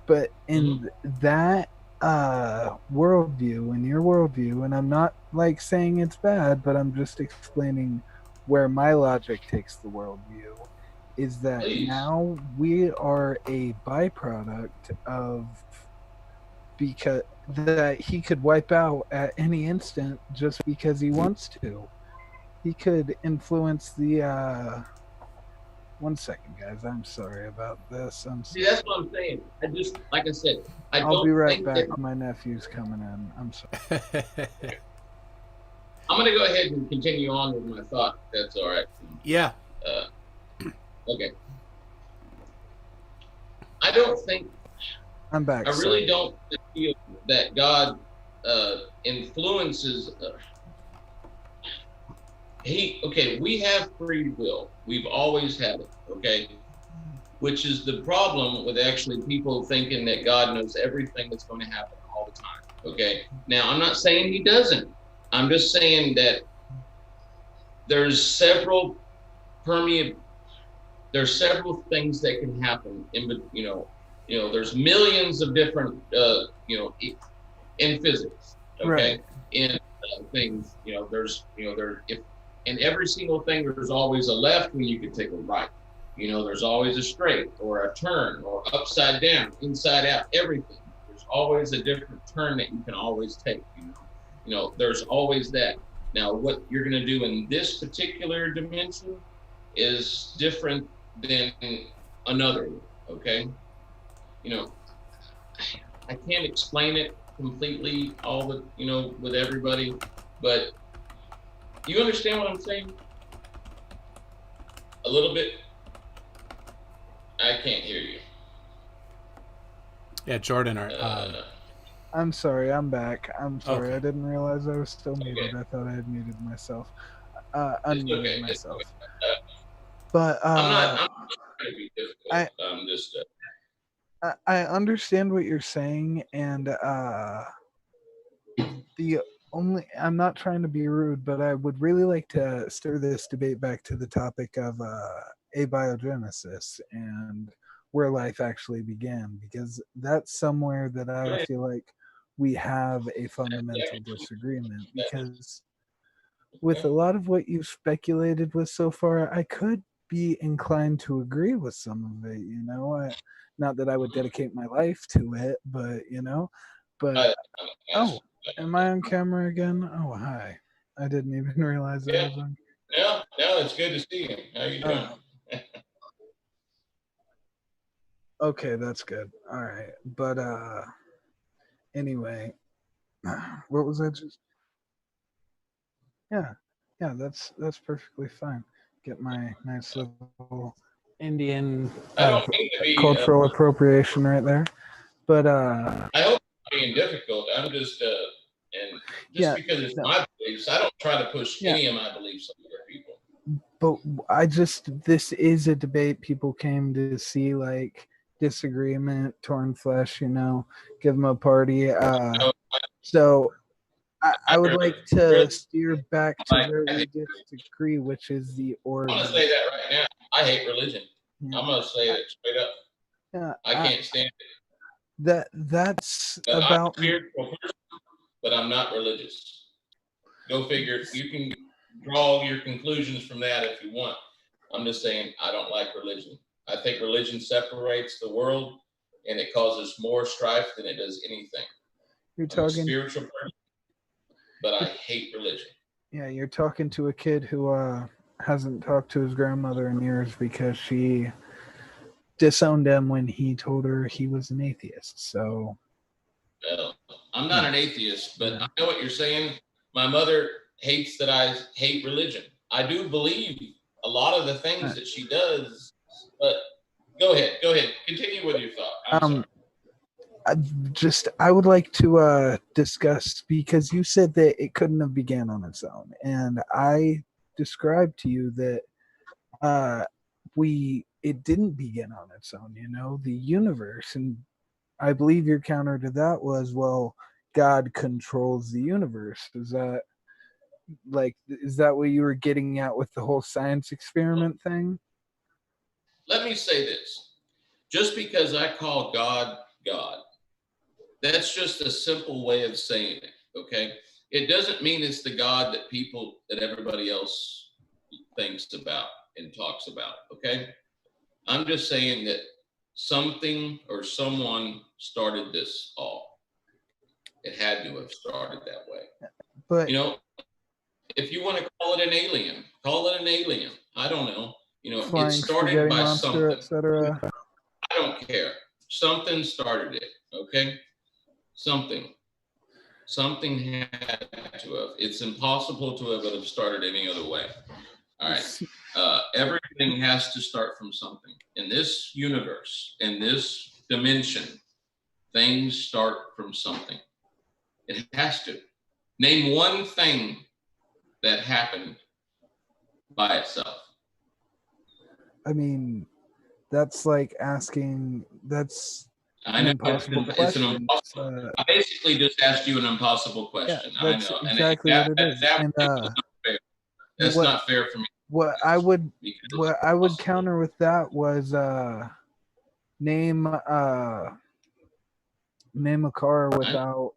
but in that worldview, in your worldview, and I'm not like saying it's bad, but I'm just explaining where my logic takes the worldview, is that now we are a byproduct of, because that he could wipe out at any instant just because he wants to. He could influence the one second, guys. I'm sorry about this. See, that's what I'm saying. Like I said, I'll be right back. My nephew's coming in. I'm sorry. I'm going to go ahead and continue on with my thought. That's all right. Yeah. Okay. I don't think. I'm back. I really don't feel that God influences. We have free will. We've always had it. Okay. Which is the problem with actually people thinking that God knows everything that's going to happen all the time. Okay. Now, I'm not saying he doesn't. I'm just saying that there's several things that can happen there's millions of different in physics, okay, right. In things, if in every single thing there's always a left when you can take a right. There's always a straight or a turn or upside down, inside out, everything. There's always a different turn that you can always take, there's always that. Now, what you're going to do in this particular dimension is different than another, okay? I can't explain it completely with everybody, but you understand what I'm saying? A little bit? I can't hear you. Yeah, Jordan. I'm sorry. I'm back. I'm sorry. Okay. I didn't realize I was still muted. Okay. I thought I had muted myself. Unmuted myself. But I'm not trying to be difficult. I'm just I understand what you're saying, and the only I'm not trying to be rude, but I would really like to stir this debate back to the topic of abiogenesis and where life actually began, because that's somewhere that I Right. feel like we have a fundamental Yeah. disagreement. Because with a lot of what you've speculated with so far, I could be inclined to agree with some of it. Not that I would dedicate my life to it, but but I, oh, yes. am I on camera again? Oh, hi. I didn't even realize I Yeah. was on. No, it's good to see you. How you doing? Oh, okay, that's good. All right, but anyway, what was I just? Yeah, yeah, that's perfectly fine. Get my nice little Indian I don't mean to be. cultural appropriation right there. But I hope I'm being difficult. I'm just and just yeah, because it's no, my beliefs, I don't try to push yeah. any of my beliefs on other people. But this is a debate people came to see, like disagreement, torn flesh, give them a party. No, So I I would really, like to really steer back to like. where we disagree, which is the I'm gonna origin. say that right now. I hate religion. Yeah, I'm gonna say it straight up. yeah. I can't stand it. That's But I'm a about me. spiritual person, but I'm not religious. Go figure. You can draw your conclusions from that if you want. I'm just saying I don't like religion. I think religion separates the world and it causes more strife than it does anything. You're I'm a talking. spiritual person, but I hate religion. Yeah, you're talking to a kid who hasn't talked to his grandmother in years because she disowned him when he told her he was an atheist. So I'm not an atheist, but I know what you're saying. My mother hates that I hate religion. I do believe a lot of the things that she does, but go ahead. Continue with your thought. I'm sorry. I would like to discuss, because you said that it couldn't have began on its own, and I described to you that it didn't begin on its own. The universe, and I believe your counter to that was, well, God controls the universe. Is that what you were getting at with the whole science experiment thing? Let me say this. Just because I call God God, that's just a simple way of saying it. Okay. It doesn't mean it's the God that everybody else thinks about and talks about. Okay. I'm just saying that something or someone started this all. It had to have started that way. But If you want to call it an alien, call it an alien. I don't know. It flying started spaghetti by monster, something. etc. I don't care. Something started it. Okay. Something had to have. It's impossible to have started any other way. All right. Everything has to start from something. In this universe, in this dimension, things start from something. It has to. Name one thing that happened by itself. I mean, that's like asking. That's an impossible It's an question. impossible. I basically just asked you an impossible question. Yeah, I that's know, and exactly what it is. that And was not fair. That's what not fair for me. what I would Because counter with that was name name a car without,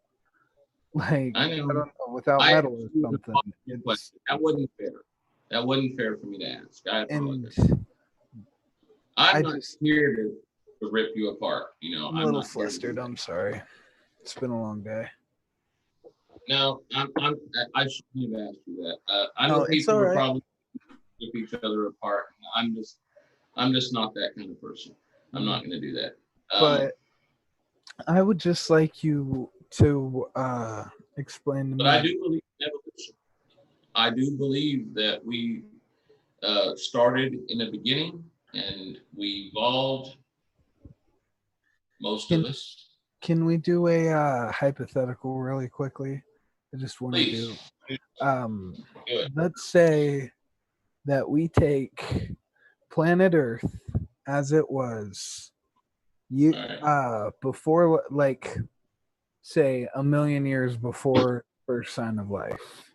like, I I know. don't know, without I metal or asked you an something. impossible question. That wasn't fair. That wasn't fair for me to ask. I And apologize. I'm I not just here to rip you apart. I'm a I'm little not here to do flustered. that. I'm sorry. It's been a long day. No, I shouldn't have asked you that. I know No, it's people all would right. probably rip each other apart. I'm just not that kind of person. I'm not going to do that. But I would just like you to explain to But me. I do believe in evolution. I do believe that we started in the beginning and we evolved. Most of us. Can we do a hypothetical really quickly? I just want to Please. Let's say that we take planet Earth as it was You All right. before, like, say, a million years before first sign of life,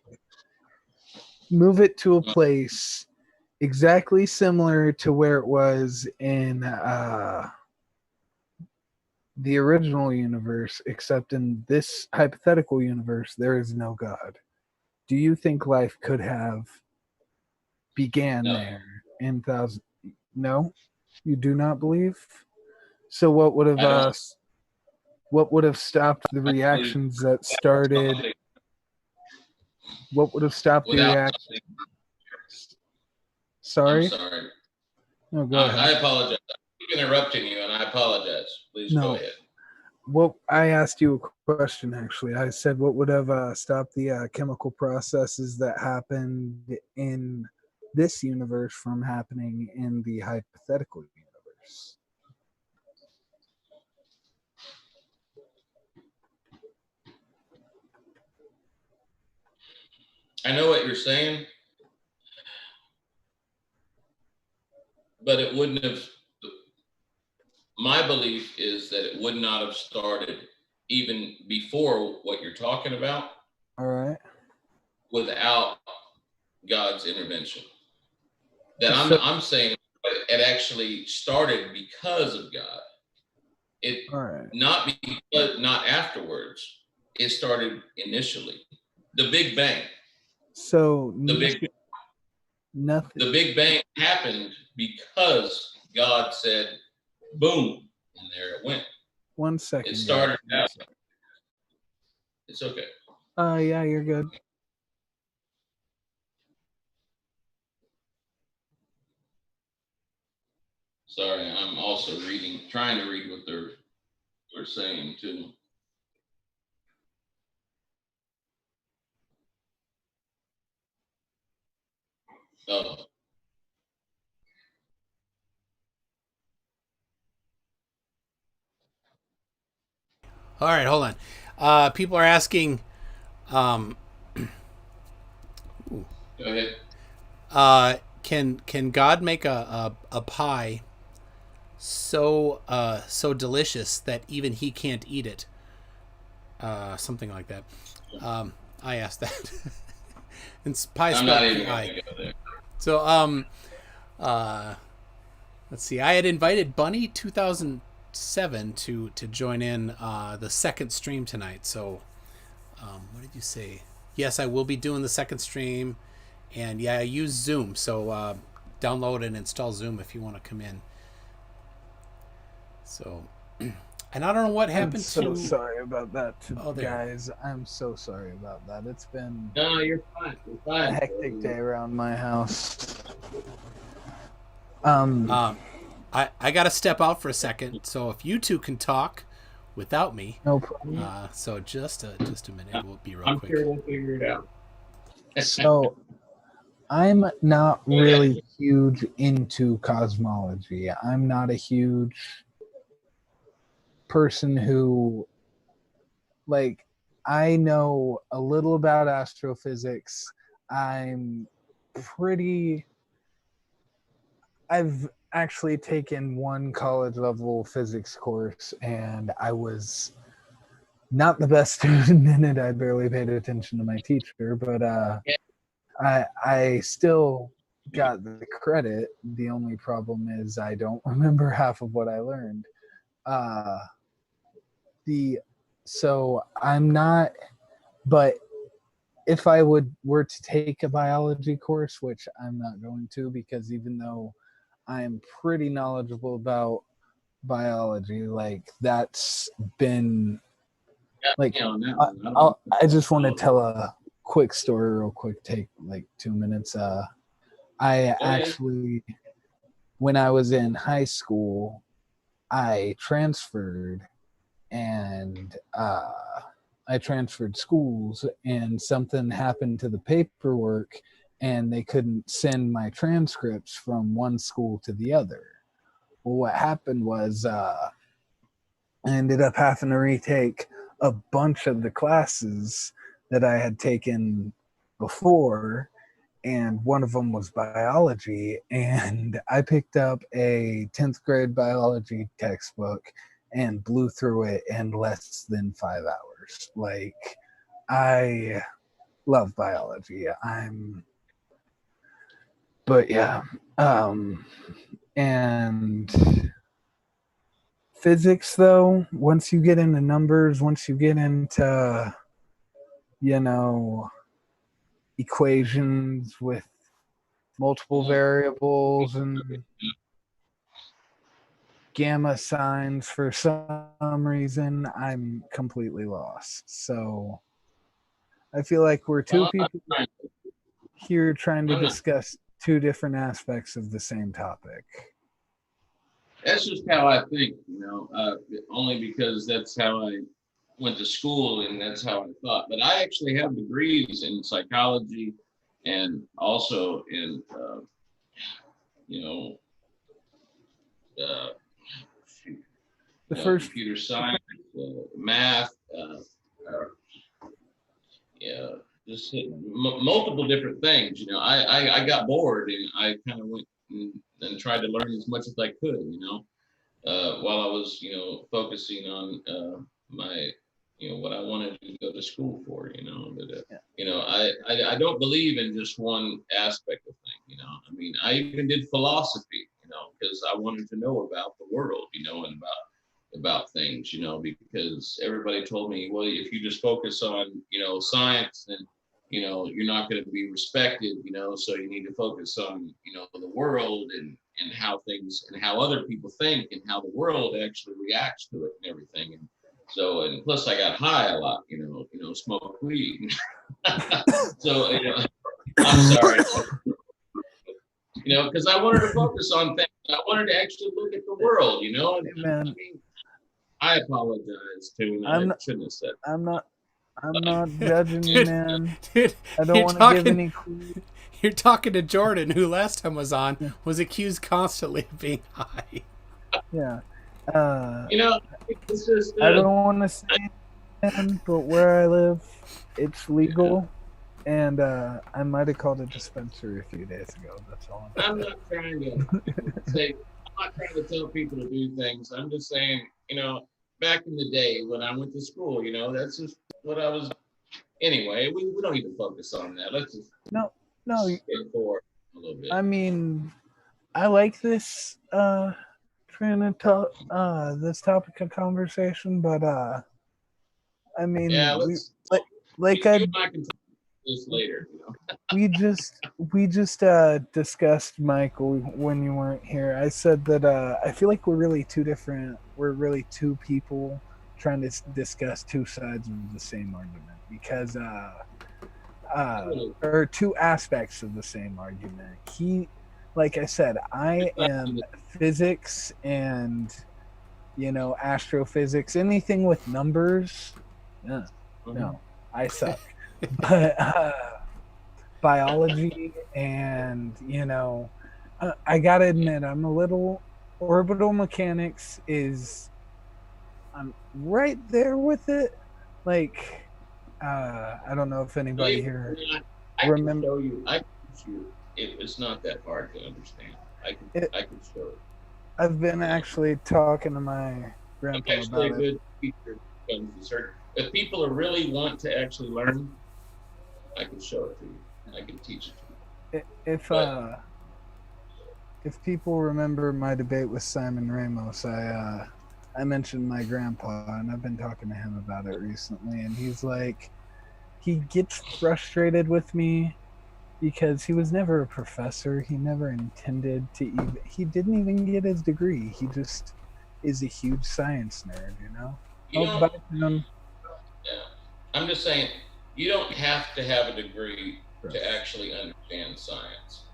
move it to a place exactly similar to where it was in the original universe, except in this hypothetical universe, there is no God. Do you think life could have began No, there in thousand? No, you do not believe. So I don't. what would have stopped the I believe reactions that started? something What would have stopped the without reaction? something. I'm Sorry. sorry. No, go I ahead. apologize. I keep interrupting you, and I apologize. Please go No. ahead. Well, I asked you a question actually. I said, what would have stopped the chemical processes that happened in this universe from happening in the hypothetical universe? I know what you're saying, but it wouldn't have. My belief is that it would not have started even before what you're talking about All right. without God's intervention. That So, I'm saying it actually started because of God. It all right. not afterwards. It started initially. The Big Bang. So The big nothing. the Big Bang happened because God said, "Boom," and there it went. One It second, guys. started out. It's okay. Yeah, you're good. Sorry, I'm also trying to read what they're saying too. Oh, All right, hold on. People are asking, um, go ahead. can God make a pie so delicious that even he can't eat it? Something like that. I asked that. And pie I'm not spelled even P-I. going to go there. So uh, let's see. I had invited Bunny 2007 to join in the second stream tonight. So what did you say? Yes, I will be doing the second stream, and yeah, I use Zoom. So download and install Zoom if you want to come in. So, and I don't know what I'm happened so to. sorry about that, Oh, there. guys. I'm so sorry about that. It's been No, you're fine. You're a fine. hectic day around my house. Um, I got to step out for a second. So if you two can talk without me, No problem. so just a minute. We'll be real I'm quick. sure we'll figure it out. So I'm not Go ahead. really huge into cosmology. I'm not a huge person who, like, I know a little about astrophysics. I'm pretty I've actually taken one college level physics course and I was not the best student in it. I barely paid attention to my teacher, but I still got the credit. The only problem is I don't remember half of what I learned. Uh, the so I'm not, but if I were to take a biology course, which I'm not going to, because even though I'm pretty knowledgeable about biology, like that's been like I just want to tell a quick story real quick, take like 2 minutes. I Go ahead. actually, when I was in high school, I transferred and I transferred schools, and something happened to the paperwork, and they couldn't send my transcripts from one school to the other. Well, what happened was I ended up having to retake a bunch of the classes that I had taken before, and one of them was biology, and I picked up a 10th grade biology textbook and blew through it in less than 5 hours. Like, I love biology. But yeah. And physics, though, once you get into numbers, once you get into, equations with multiple variables and gamma signs, for some reason, I'm completely lost. So I feel like we're two people here trying to discuss two different aspects of the same topic. That's just how I think, only because that's how I went to school and that's how I thought. But I actually have degrees in psychology and also in, computer science, math, just multiple different things. I got bored and I kind of went and tried to learn as much as I could, while I was, focusing on my, what I wanted to go to school for, I don't believe in just one aspect of things, I mean, I even did philosophy, because I wanted to know about the world, and about things, because everybody told me, well, if you just focus on, science, then, you're not going to be respected, so you need to focus on, the world and how things and how other people think and how the world actually reacts to it and everything. And so, and plus I got high a lot, smoke weed. So, I'm sorry. Because I wanted to focus on things. I wanted to actually look at the world, and, I mean, I apologize too. I shouldn't have said. I'm not judging you, man. Dude, I don't want to give any clues. You're talking to Jordan, who last time was on was accused constantly of being high. Yeah. It's just. I don't want to say it, but where I live, it's legal. Yeah. And I might have called a dispensary a few days ago. That's all. I'm not trying to say. I'm not trying to tell people to do things. I'm just saying, back in the day when I went to school, that's just what I was. Anyway, we don't need to focus on that. Let's just no. Get forward a little bit. I mean, I like this trying to talk this topic of conversation, but I mean, yeah, I can talk this later. we just discussed, Michael, when you weren't here. I said that I feel like we're really two people trying to discuss two sides of the same argument, because or two aspects of the same argument. Like I said, I am physics and astrophysics, anything with numbers. No, I suck. But biology and I gotta admit, I'm a little orbital mechanics I'm right there with it. Like I don't know if anybody here remember. I can show you. It's not that hard to understand. I can show it. I've been actually talking to my grandpa about it. A good teacher if people really want to actually learn, I can show it to you. I can teach it to you. If people remember my debate with Simon Ramos, I mentioned my grandpa, and I've been talking to him about it recently, and he's like, he gets frustrated with me because he was never a professor. He never intended to he didn't even get his degree. He just is a huge science nerd, Yeah. I'm just saying, you don't have to have a degree to actually understand science.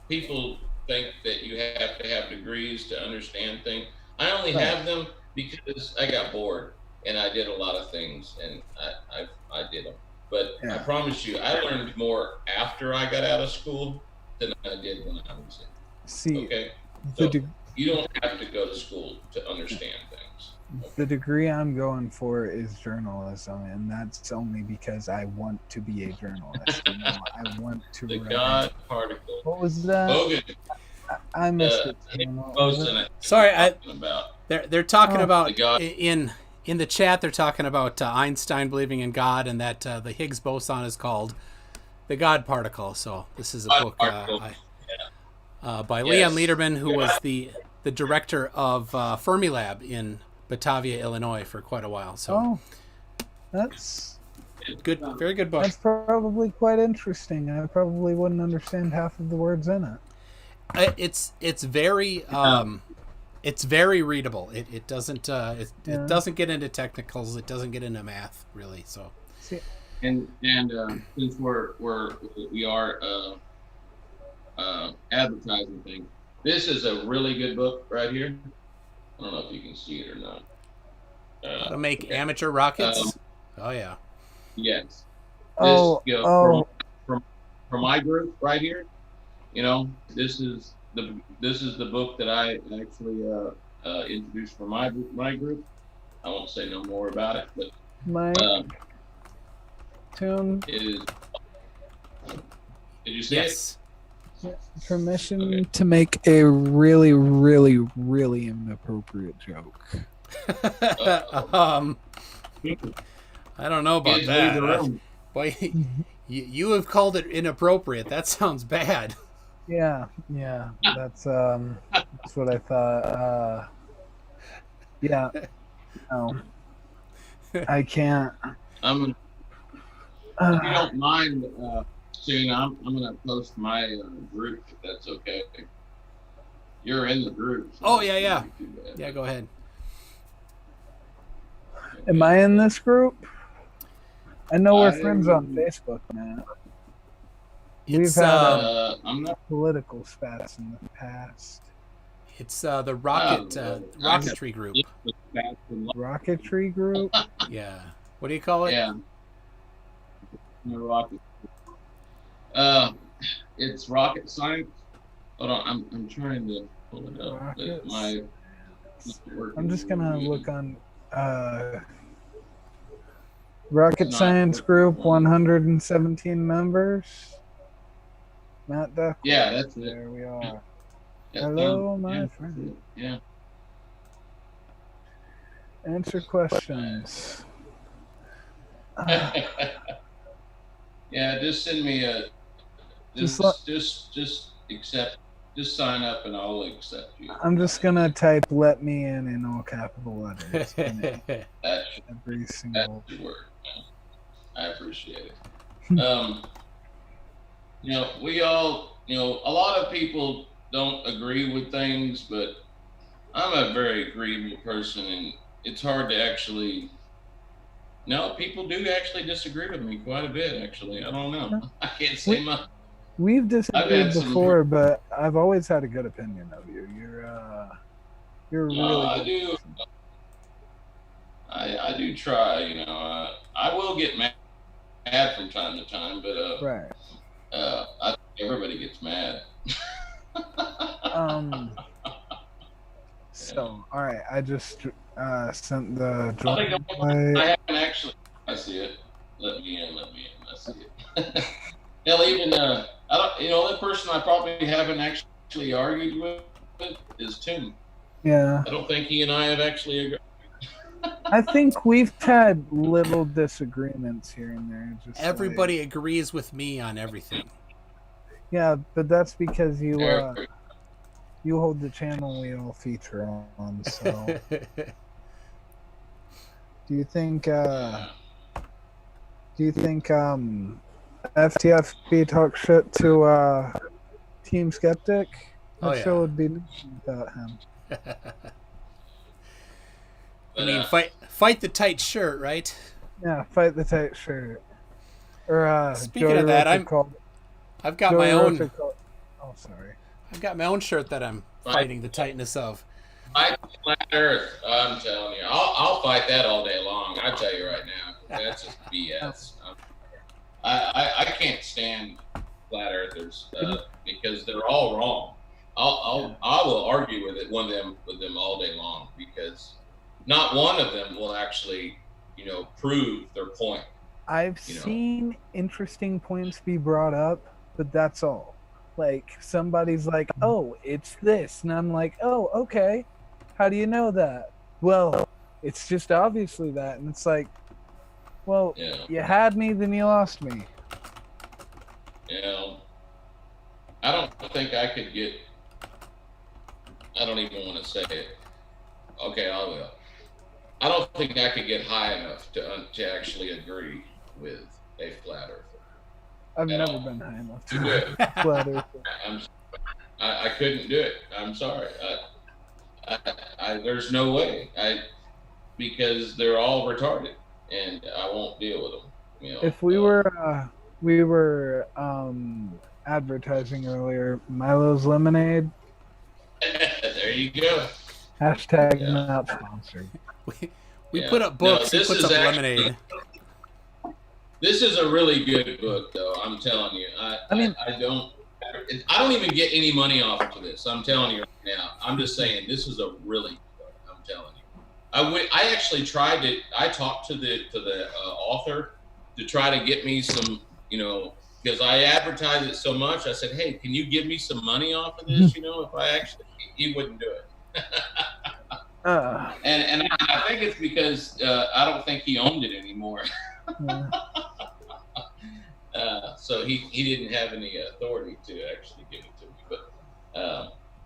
People think that you have to have degrees to understand things. I only have them because I got bored and I did a lot of things, and I did them. But I promise you, I learned more after I got out of school than I did when I was in. See, okay, so you don't have to go to school to understand things. The degree I'm going for is journalism, and that's only because I want to be a journalist. You know, I want to The write. God particle. What was that? Hogan, I missed it. Higgs What was boson. it? Sorry, Talking about they're talking Oh. about the God. in the chat. They're talking about Einstein believing in God, and that the Higgs boson is called the God particle. So this is a God book particle. by Yes. Leon Lederman, who was Yeah. the director of Fermilab in Batavia, Illinois, for quite a while. So Oh, that's good, very good book. that's probably quite interesting. I probably wouldn't understand half of the words in it. It's very readable. It doesn't it doesn't get into technicals. It doesn't get into math really. So See, And since we are advertising things, this is a really good book right here. I don't know if you can see it or not. how to make okay. amateur rockets. Oh yeah. Yes. oh, This, oh, from my group right here, you know, this is the book that I actually introduced for my group. I won't say no more about it, but my tune. it is. Did you see Yes. Permission Okay. to make a really, really, really inappropriate joke. I don't know about Kids leave the that. room. Boy, you have called it inappropriate. That sounds bad. Yeah, that's what I thought. Yeah, no, I can't. If you don't mind, soon I'm gonna post my group if that's okay. You're in the group. So Oh, yeah, yeah. not too bad. Yeah, go ahead. Am I in this group? I know we're I- friends on Facebook, man. We've It's had I'm not. political spats in the past. it's the rocket rocketry group. Rocketry group. Yeah. What do you call it? Yeah. No rocket. It's rocket science. Hold on, I'm trying to pull it up. But Rockets. it's not working I'm just gonna really look good. on Rocket Not Science working. Group, 117 members. Matt Duck. Yeah, that's it. There we are. That's Hello, done. my Yeah, friend. that's it. Yeah. Answer questions. Yeah, just send me a Just just accept, just sign up and I'll accept you. I'm just gonna type "let me in" all capital letters. That Every that single. should work. I appreciate it. You know, we all, you know, a lot of people don't agree with things, but I'm a very agreeable person, and it's hard to actually. No, people do actually disagree with me quite a bit. Actually, I don't know. I can't say much. We've disagreed had some- before, but I've always had a good opinion of you. You're really. I good do. person. I do try. You know, I will get mad from time to time, but Right. I think everybody gets mad. So, all right. I just sent the I joint think invite. I haven't actually. I see it. Let me in. Let me in. I see it. Hell, even I don't. You know, the person I probably haven't actually argued with is Tim. Yeah. I don't think he and I have actually agreed. I think we've had little disagreements here and there. Just Everybody agrees with me on everything. Yeah, but that's because you Very- you hold the channel we all feature on. So, do you think FTFB talk shit to Team Skeptic? That Oh, yeah. show would be nothing without him. I mean, fight the tight shirt, right? Yeah, fight the tight shirt. Or Speaking Jody of that, Rocha called- I've got Jody my own. Rocha called- oh, sorry. I've got my own shirt that I'm fighting the tightness of. Fight the flat Earth. I'm telling you, I'll fight that all day long. I tell you right now, that's just BS. I can't stand flat earthers because they're all wrong. I will argue with them all day long because not one of them will actually, prove their point. I've seen interesting points be brought up, but that's all. Like, somebody's like, oh, it's this. And I'm like, oh, okay. How do you know that? Well, it's just obviously that. And it's like, well, you had me, then you lost me. I don't think I could get, I don't even want to say it. Okay, I will. I don't think I could get high enough to actually agree with a flat earther. I've never been high enough to do it. Flat earther. I couldn't do it. I'm sorry. There's no way. Because they're all retarded, and I won't deal with them. If we were advertising earlier, Milo's Lemonade. There you go. Hashtag not sponsored. We put up books. He puts up lemonade. This is a really good book, though. I'm telling you. I don't even get any money off of this. I'm telling you right now. I'm just saying this is a really good book. I'm telling you. I actually tried to. I talked to the author to try to get me some, because I advertised it so much. I said, hey, can you give me some money off of this? If I actually, he wouldn't do it. And I think it's because I don't think he owned it anymore. So he didn't have any authority to actually give it to me. But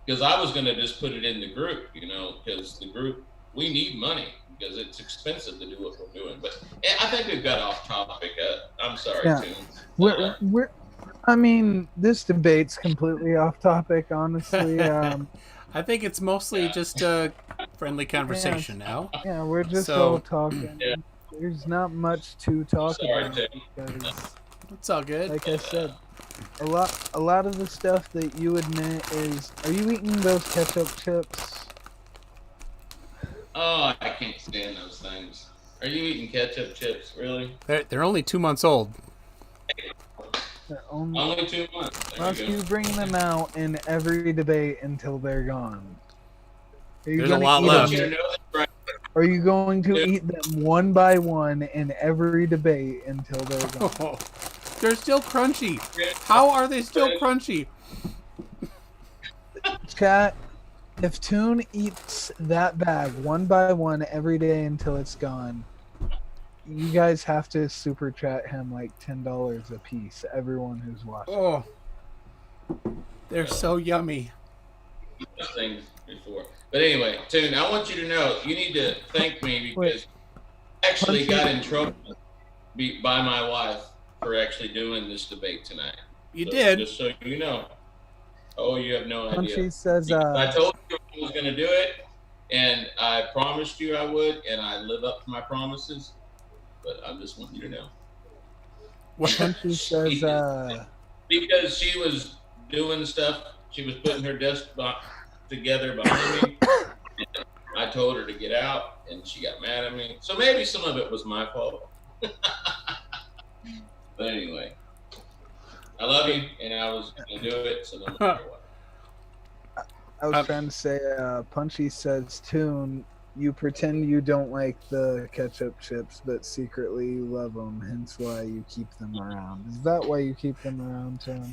because I was going to just put it in the group, because the group, we need money because it's expensive to do what we're doing. But I think we've got off topic. I'm sorry, Tim. This debate's completely off topic, honestly. I think it's mostly just a friendly conversation now. Yeah, we're just all talking. Yeah. There's not much to talk about. Tim. It's all good. Like I said, a lot of the stuff that you admit is, are you eating those ketchup chips? Oh, I can't stand those things. Are you eating ketchup chips? Really? They're only 2 months old. They're only 2 months. Must you bring them out in every debate until they're gone? There's a lot left. Are you going to eat them one by one in every debate until they're gone? Oh, they're still crunchy. How are they still crunchy? Chat, if Toon eats that bag one by one every day until it's gone, you guys have to super chat him like $10 a piece, everyone who's watching. Oh, they're so yummy. Things before. But anyway, Toon, I want you to know you need to thank me because I actually got in trouble by my wife for actually doing this debate tonight. You did? Just so you know. Oh, you have no idea. She says, I told you I was going to do it, and I promised you I would, and I live up to my promises. But I just want you to know. When she says, because she was doing stuff, she was putting her desk together behind me. I told her to get out, and she got mad at me. So maybe some of it was my fault. But anyway, I love you, and I was going to do it, so no matter what. I was trying to say, Punchy says, Toon, you pretend you don't like the ketchup chips, but secretly you love them, hence why you keep them around. Is that why you keep them around, Toon?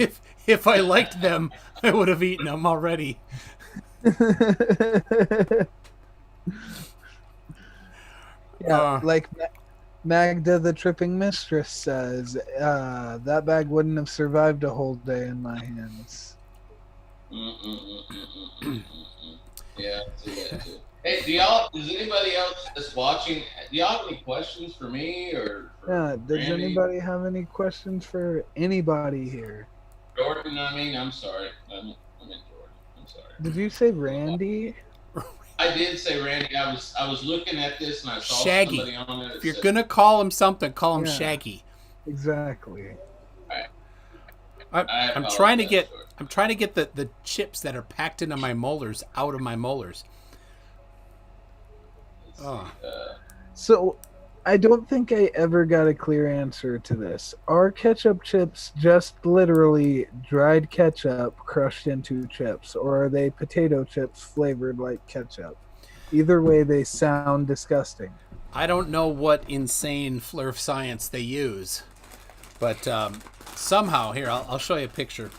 If I liked them, I would have eaten them already. Yeah, like Magda the Tripping Mistress says, that bag wouldn't have survived a whole day in my hands. Yeah, I see that too. Hey, does anybody else that's watching, do y'all have any questions for me or for does Randy? Anybody have any questions for anybody here? Jordan, I'm sorry. I meant Jordan. I'm sorry. Did you say Randy? I did say Randy. I was looking at this and I saw Shaggy. somebody on it. If you're gonna call him something, call him Shaggy. Exactly. I'm trying to get the chips that are packed into my molars out of my molars. So, I don't think I ever got a clear answer to this. Are ketchup chips just literally dried ketchup crushed into chips, or are they potato chips flavored like ketchup? Either way, they sound disgusting. I don't know what insane flurf science they use, but somehow here I'll show you a picture.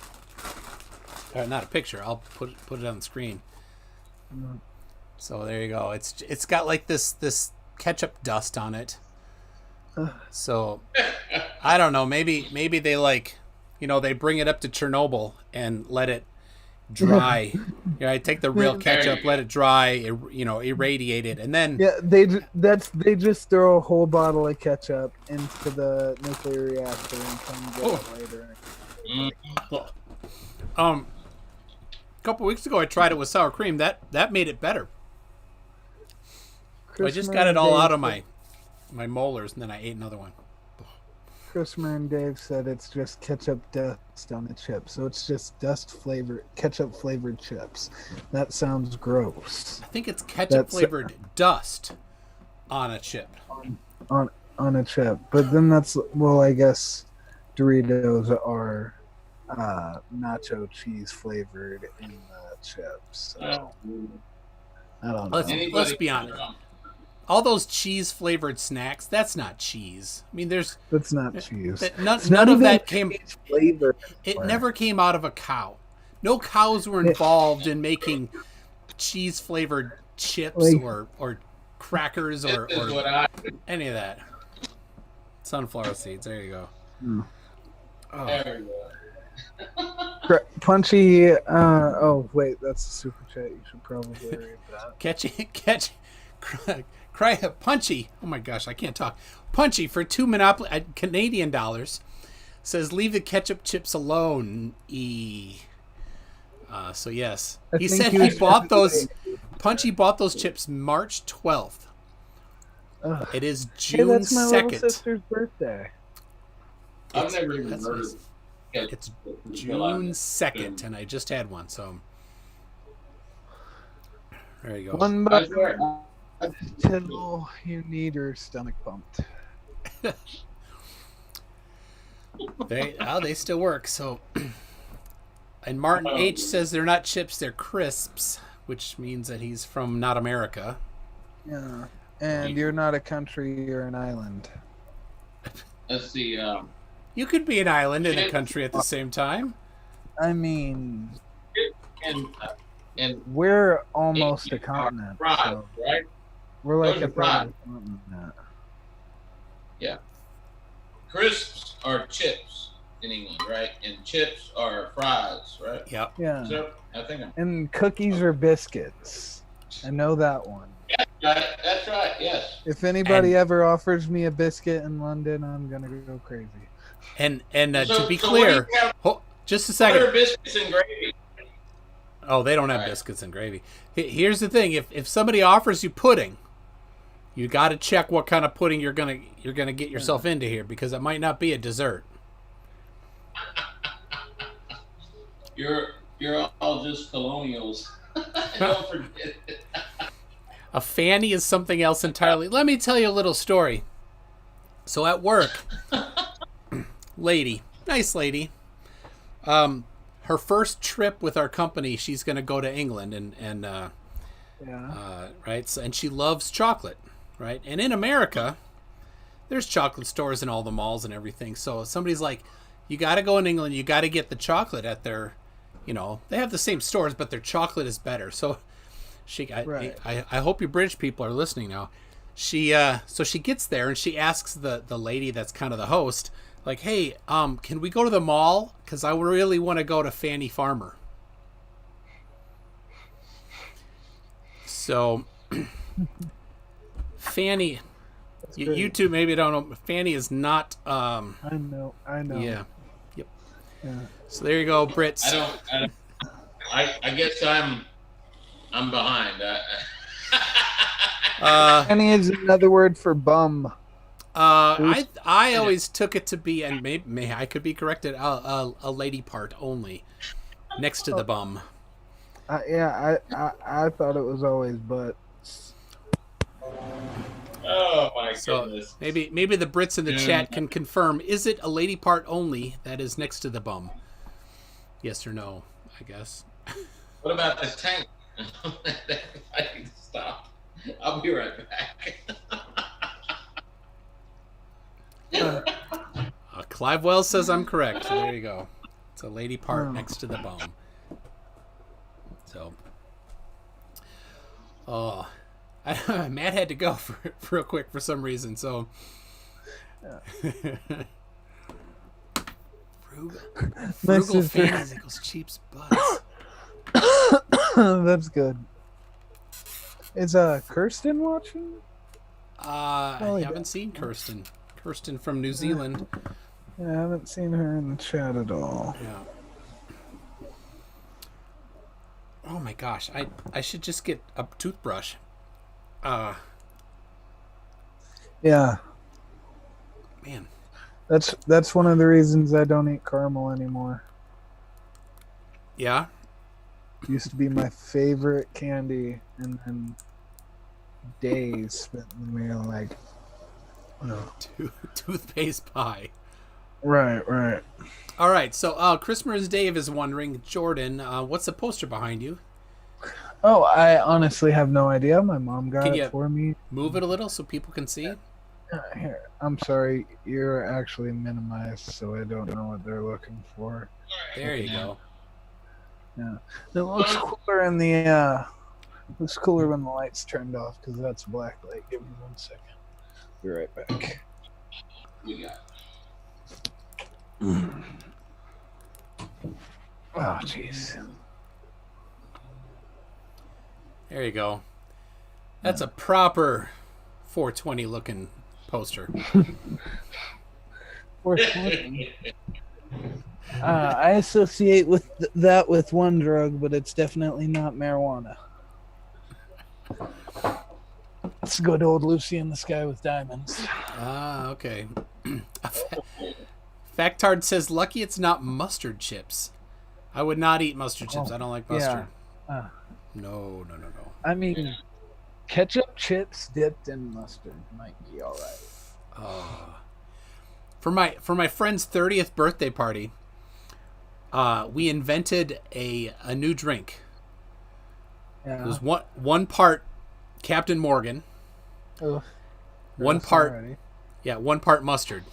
Not a picture. I'll put it on the screen. So there you go. It's got like this ketchup dust on it. So I don't know. Maybe they like, they bring it up to Chernobyl and let it dry. Take the real ketchup, let it dry, irradiate it, and then they just throw a whole bottle of ketchup into the nuclear reactor and come get it later. A couple weeks ago I tried it with sour cream. That made it better. I just got it all out of my molars, and then I ate another one. Christopher and Dave said it's just ketchup dust on a chip, so it's just ketchup flavored chips. That sounds gross. I think it's ketchup flavored dust on a chip. On a chip, but then I guess Doritos are nacho cheese flavored in the chips. So I don't know. Let's be honest. All those cheese flavored snacks, that's not cheese. I mean, that's not cheese. None of that came flavor. It never came out of a cow. No cows were involved in making cheese flavored chips or crackers or any of that. Sunflower seeds. There you go. Oh. There we go. Punchy. Oh wait, that's a super chat. You should probably read that. Punchy. Oh my gosh, I can't talk. Punchy for $2 Canadian dollars says leave the ketchup chips alone. So yes, he said he bought those. Punchy bought those chips March 12th. It is June 2nd. That's my little sister's birthday. I've never even heard of it. It's June 2nd, and I just had one. So there you go. One buck until you need your stomach pumped. They still work. So, and Martin H says they're not chips, they're crisps, which means that he's from not America. Yeah, and you're not a country, you're an island. Let's see. You could be an island and a country at the same time. I mean, and we're almost a continent, fries, right? We're like a continent. Yeah. Crisps are chips in England, right? And chips are fries, right? Yep. Yeah. So I think and cookies are biscuits. I know that one. That's right. Yes. If anybody ever offers me a biscuit in London, I'm gonna go crazy. And to be clear, just a second. What are biscuits and gravy? Oh, they don't have biscuits and gravy. Here's the thing: if somebody offers you pudding, you got to check what kind of pudding you're gonna get yourself into here, because it might not be a dessert. You're all just colonials. Don't forget it. A fanny is something else entirely. Let me tell you a little story. So at work, nice lady, her first trip with our company, she's going to go to England right. So, and she loves chocolate, right? And in America, there's chocolate stores in all the malls and everything. So somebody's like, you got to go in England. You got to get the chocolate at their, they have the same stores, but their chocolate is better. So I hope you British people are listening now. So she gets there and she asks the lady that's kind of the host, like, hey, can we go to the mall? Because I really want to go to Fanny Farmer. So Fanny, you two maybe don't know. Fanny is not. I know. Yeah. Yep. Yeah. So there you go, Brits. I guess I'm behind. Fanny is another word for bum. I always took it to be, and maybe I could be corrected, a lady part only, next to the bum. I thought it was always butts. Oh my goodness. Maybe the Brits in the chat can confirm, is it a lady part only that is next to the bum? Yes or no, I guess. What about the tank? Stop. I'll be right back. Clive Wells says I'm correct. So there you go. It's a lady part Oh. next to the bone. So, oh, Matt had to go for real quick for some reason. So, frugal sister. fans equals cheap butts. That's good. Is Kirsten watching? I Probably haven't don't. seen Kirsten. Kirsten from New Zealand. Yeah, I haven't seen her in the chat at all. Yeah. Oh my gosh, I should just get a toothbrush. Yeah, Man. that's one of the reasons I don't eat caramel anymore. Yeah. Used to be my favorite candy, and then days spent in the meal like. Oh. Toothpaste pie. Right. All right, so Christmas Dave is wondering, Jordan, what's the poster behind you? Oh, I honestly have no idea. My mom got Can it you for me. move it a little so people can see? Here, I'm sorry. You're actually minimized, so I don't know what they're looking for. There you go. Yeah, it looks cooler in the. Looks cooler when the light's turned off because that's black light. Give me 1 second. Be right back. We got Oh, jeez. There you go. That's a proper 420 looking poster. 420. I associate with that with one drug, but it's definitely not marijuana. It's good old Lucy in the Sky with Diamonds. Ah, okay. Factard says, lucky it's not mustard chips. I would not eat mustard chips. I don't like mustard. Yeah. No. I mean, ketchup chips dipped in mustard might be all right. For my friend's 30th birthday party, we invented a new drink. Yeah. It was one part Captain Morgan, Oh, one part mustard.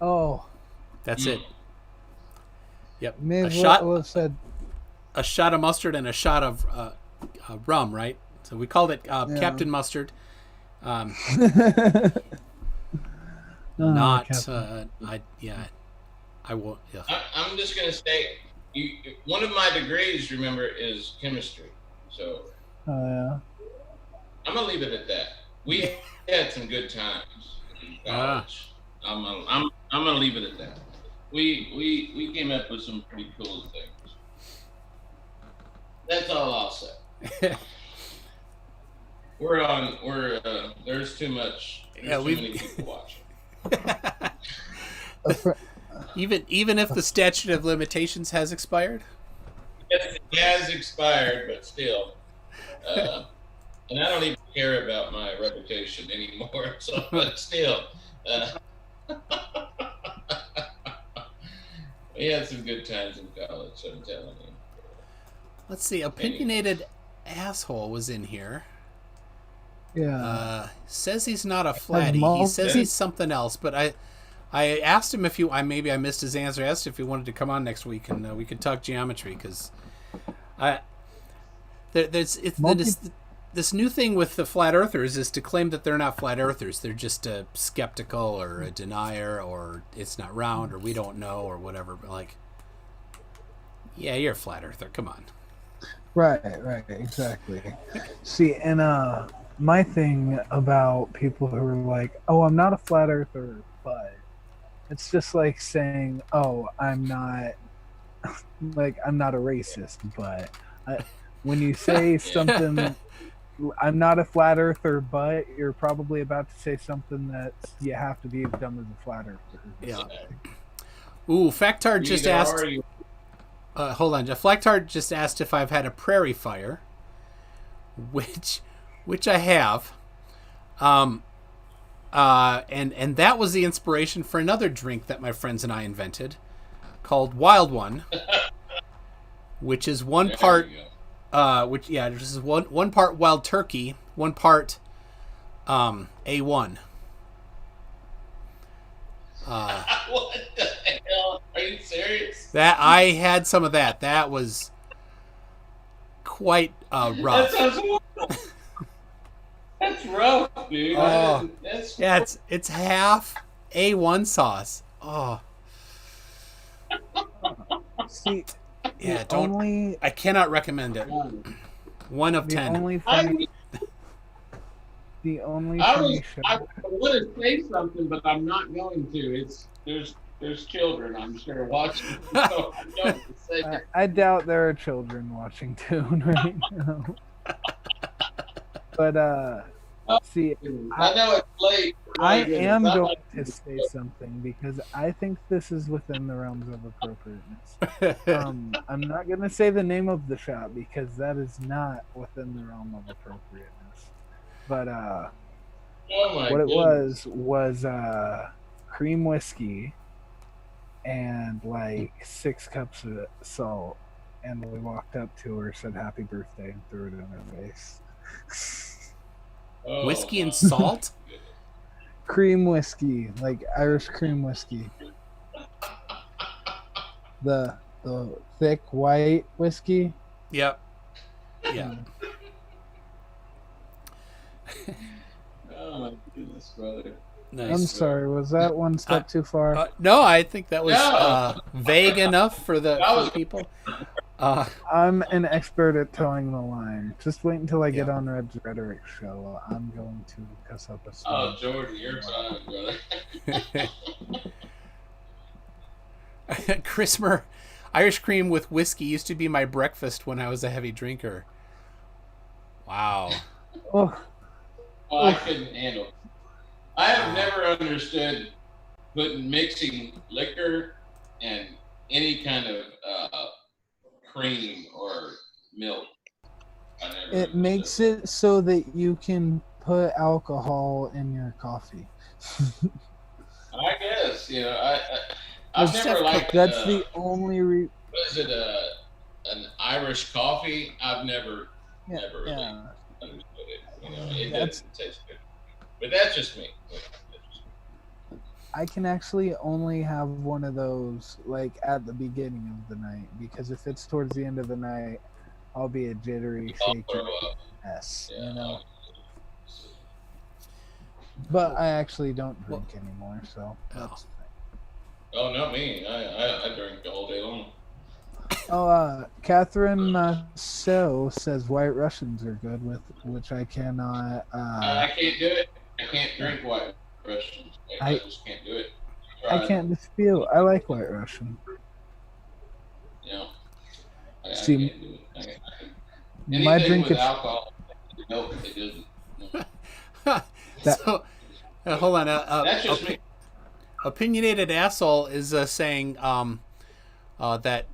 Oh. That's it. Yep. May A as shot well have said. a shot of mustard and a shot of rum, right? So we called it Captain Mustard. I will. Yeah. I'm just gonna say, one of my degrees, remember, is chemistry. So Yeah. I'm gonna leave it at that. We had some good times in college. I'm gonna leave it at that. We came up with some pretty cool things. That's all I'll say. There's too much. There's too many people watching. Even if the statute of limitations has expired? Yes, it has expired, but still. And I don't even care about my reputation anymore. So, but still. We had some good times in college, I'm telling you. Let's see. Opinionated asshole was in here. Yeah. Says he's not a flatty. He says he's something else, but I asked him if maybe I missed his answer. I asked if he wanted to come on next week and we could talk geometry because this new thing with the flat earthers is to claim that they're not flat earthers. They're just a skeptical or a denier or it's not round or we don't know or whatever. But like, yeah, you're a flat earther. Come on. Right, exactly. See, and my thing about people who are like, "Oh, I'm not a flat earther," but it's just like saying, "Oh, I'm not a racist," but when you say something, "I'm not a flat earther," but you're probably about to say something that you have to be dumb as a flat earther. Yeah. Ooh, Factard just asked. Hold on, Flactard just asked if I've had a prairie fire, which I have, and that was the inspiration for another drink that my friends and I invented, called Wild One, which is one part which this is one part wild turkey, one part A1. What the hell? Are you serious? That I had some of that. That was quite That rough. sounds horrible. That's rough, dude. Oh. That's Yeah, it's half A1 sauce. Oh, See, yeah. the only I cannot recommend it. 1 of the 10. only I, funny the only I funny was show. I want to say something, but I'm not going to. There's children, I'm sure, watching. So I don't say that. I doubt there are children watching Toon right now. But see, I know it's late. I My goodness. am I'm going like- to say something because I think this is within the realms of appropriateness. I'm not going to say the name of the shop because that is not within the realm of appropriateness. But oh my what it goodness. was cream whiskey and like 6 cups of salt, and we walked up to her, said happy birthday, and threw it in her face. Oh, Whiskey and my salt? Cream whiskey, like Irish cream whiskey. The thick white whiskey. Yep. Yeah. Oh my goodness, brother. Nice. I'm sorry, was that one step too far? No, I think that was No. vague enough for the That was- people. I'm an expert at towing the line. Just wait until I get Yeah. on Red's Rhetoric show. I'm going to cuss up a Oh, storm. Jordan, you're fine, brother. Christmas Irish cream with whiskey used to be my breakfast when I was a heavy drinker. Wow. Oh, Oh, I couldn't handle it. I have never understood mixing liquor and any kind of cream or milk. I never it understood. makes it so that you can put alcohol in your coffee. I guess, you know, I've Well, never liked. That's the only What is it? An Irish coffee? I've never really yeah. understood it. You know, it That's- doesn't taste good. But that's just me. I can actually only have one of those like at the beginning of the night, because if it's towards the end of the night, I'll be a jittery, I'll shaky throw up. mess, Yeah. you know. But I actually don't drink anymore, so that's Oh, not me. I drink all day long. Catherine So says White Russians are good, with which I cannot. I can't do it. I can't drink white Russians. I just can't do it. I can't dispute. I like White Russian. You know, I See, can't do it. my Anything drink with is alcohol, milk, it doesn't. So, hold on. That's just me. Opinionated asshole is saying that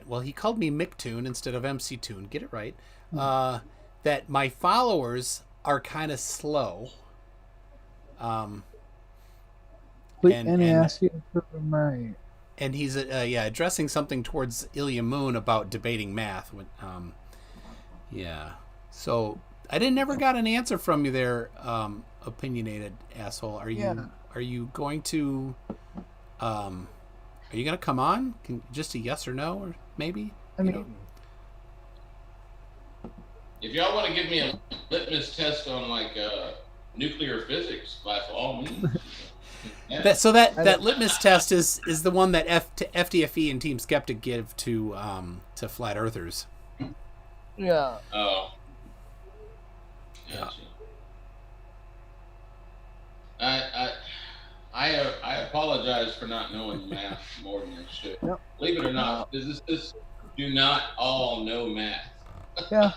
well, he called me Micktoon instead of MC Toon. Get it right. That my followers are kind of slow. and he he asked you to prove him right. And he's addressing something towards Ilya Moon about debating math. So I never got an answer from you there, opinionated asshole. Are you going to come on? Just a yes or no, or maybe? I mean, If y'all want to give me a litmus test on like nuclear physics, by all means. Yeah. That litmus test is the one that FDFE and Team Skeptic give to flat earthers. yeah. Oh. Yeah. Gotcha. I apologize for not knowing math more than I should. Yep. Believe it or not, physicists do not all know math. Yeah.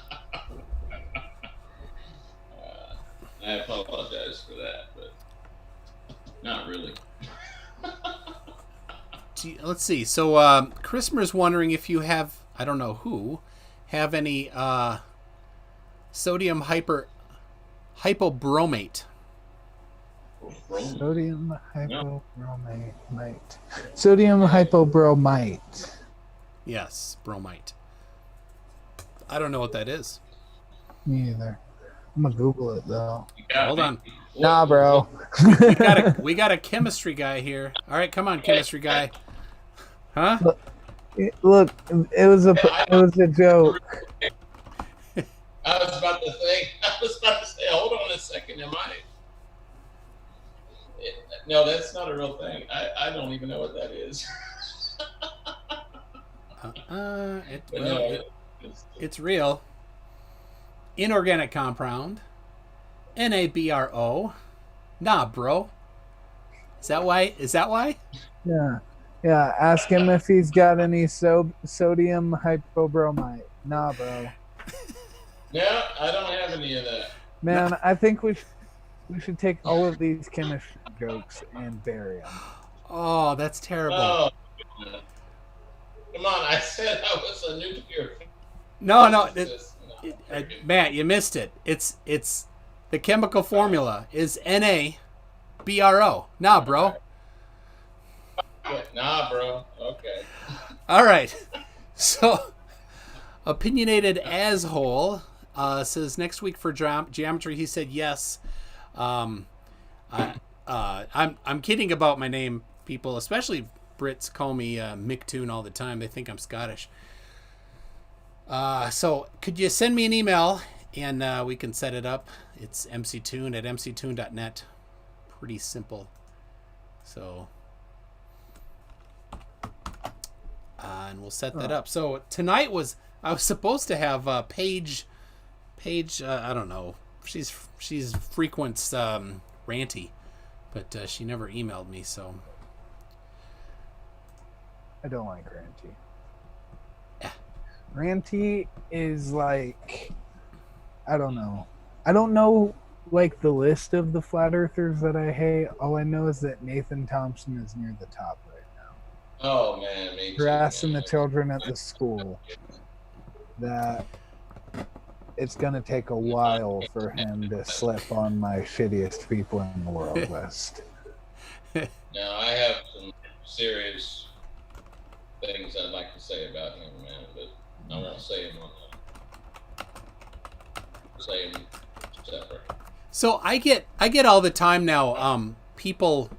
I apologize for that, but not really. Let's see. So Christopher's wondering if you have, I don't know who, have any sodium hypobromate. Sodium hypobromate. Sodium hypobromite. Yes, bromite. I don't know what that is. Me either. I'm gonna Google it though. Hold on. Nah, bro. We got a chemistry guy here. All right, come on, chemistry guy. Huh? Look, it was a joke. I was about to say, hold on a second, no, that's not a real thing. I don't even know what that is. It's real. Inorganic compound. NaBRO. Nah, bro. Is that why? Yeah. Yeah. Ask him if he's got any sodium hypobromite. Nah, bro. No, I don't have any of that. Man, I think we should take all of these chemistry jokes and bury them. Oh, that's terrible. Oh, come on, I said I was a nuclear. No, Matt, you missed it. It's the chemical formula is NaBRO. Nah, bro. Nah, bro. Okay. All right. So, opinionated as whole says next week for geometry. He said yes. I'm kidding about my name. People, especially Brits, call me Micktoon all the time. They think I'm Scottish. So could you send me an email and we can set it up? It's mctoon@mctoon.net. Pretty simple. So, and we'll set that up. So tonight I was supposed to have Paige. I don't know. She's frequents Ranty, but she never emailed me. So I don't like Ranty. Yeah. Ranty is like, I don't know. I don't know like the list of the flat earthers that I hate. All I know is that Nathan Thompson is near the top right now. Oh man, me too, harassing man. the children at the school. That it's gonna take a while for him to slip on my shittiest people in the world list. Now I have some serious things I'd like to say about him, man, but I won't say them on say them separate. So I get all the time now people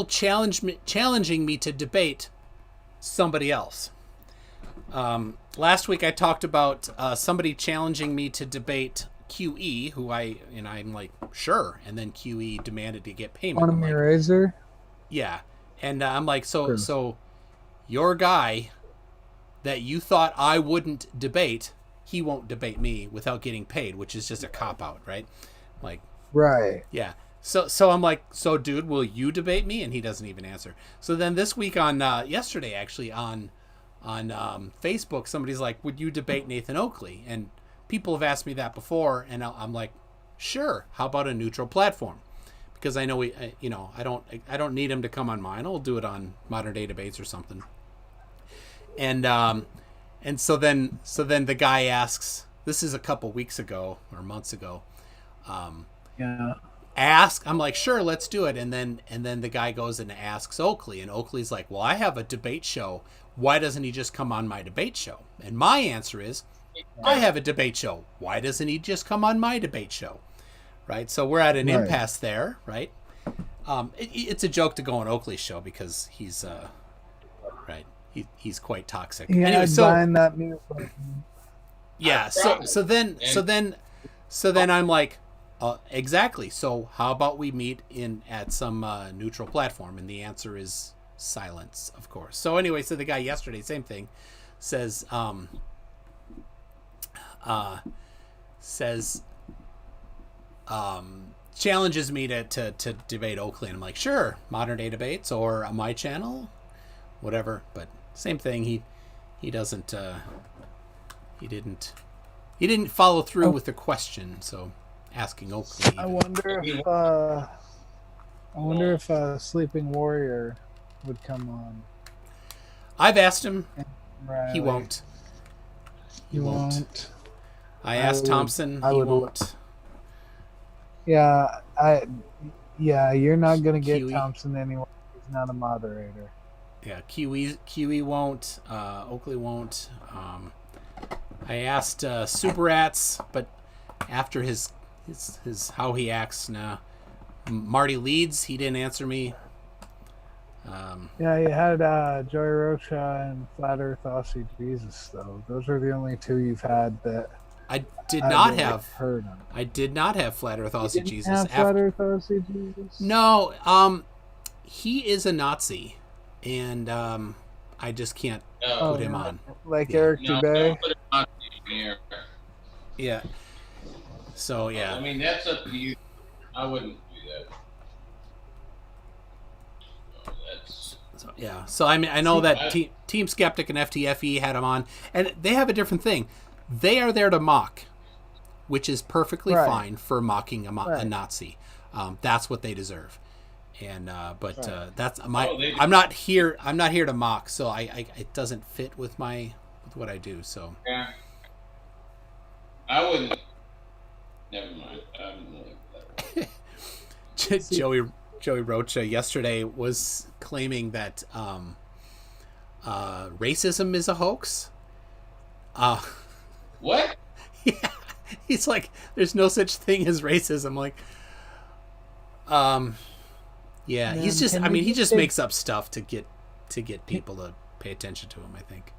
challenging me to debate somebody else. Last week I talked about somebody challenging me to debate QE, who I'm like, sure, and then QE demanded to get payment. On a razor? Yeah, and I'm like, so your guy that you thought I wouldn't debate, he won't debate me without getting paid, which is just a cop out, right? Like, right. Yeah. So I'm like, so dude, will you debate me? And he doesn't even answer. So then this week on yesterday actually on Facebook, somebody's like, would you debate Nathan Oakley? And people have asked me that before, and I'm like, sure. How about a neutral platform? Because I know I don't need him to come on mine. I'll do it on Modern Day Debates or something. And so then the guy asks, this is a couple weeks ago or months ago. Yeah. I'm like, sure, let's do it. And then the guy goes and asks Oakley, and Oakley's like, well, I have a debate show. Why doesn't he just come on my debate show? And my answer is, I have a debate show. Why doesn't he just come on my debate show? Right. So we're at an impasse there. Right. It's a joke to go on Oakley's show because he's right. He's quite toxic. Yeah, anyway, buying that new. Yeah. So then I'm like, exactly. So how about we meet at some neutral platform? And the answer is silence, of course. So anyway, so the guy yesterday, same thing, says challenges me to debate Oakley, and I'm like, sure, Modern Day Debates or on my channel, whatever. But same thing. He doesn't. He didn't follow through with the question. So asking Oakley. I wonder if Sleeping Warrior would come on. I've asked him. Riley. He won't. He won't. I asked Thompson. He won't. Yeah, you're not gonna get Kiwi. Thompson anyway. He's not a moderator. Yeah, Kiwi won't. Oakley won't. I asked Super Rats, but after his how he acts now, Marty Leeds, he didn't answer me. Yeah, you had Joey Rocha and Flat Earth Aussie Jesus, though. Those are the only two you've had that I did I've not really have. heard of. I did not have Flat Earth You Aussie didn't Jesus. have Flat Earth Aussie Jesus? No, he is a Nazi, and I just can't put him on. Like Yeah. Eric No, Dubé? don't put it on here. Yeah. So yeah. I mean, that's up to you. I wouldn't do that. No, that's So, yeah. So I mean, I know that Team Skeptic and FTFE had him on, and they have a different thing. They are there to mock, which is perfectly Right. fine for mocking a Right. Nazi. That's what they deserve. And that's my. Oh, they do. I'm not here to mock, so I it doesn't fit with what I do. So yeah. I wouldn't. Never mind. I'm like that. Joey Rocha yesterday was claiming that racism is a hoax. What? Yeah, he's like, there's no such thing as racism. Like, yeah, Man, he's just. can I we mean, he just just say- makes up stuff to get people to pay attention to him. I think.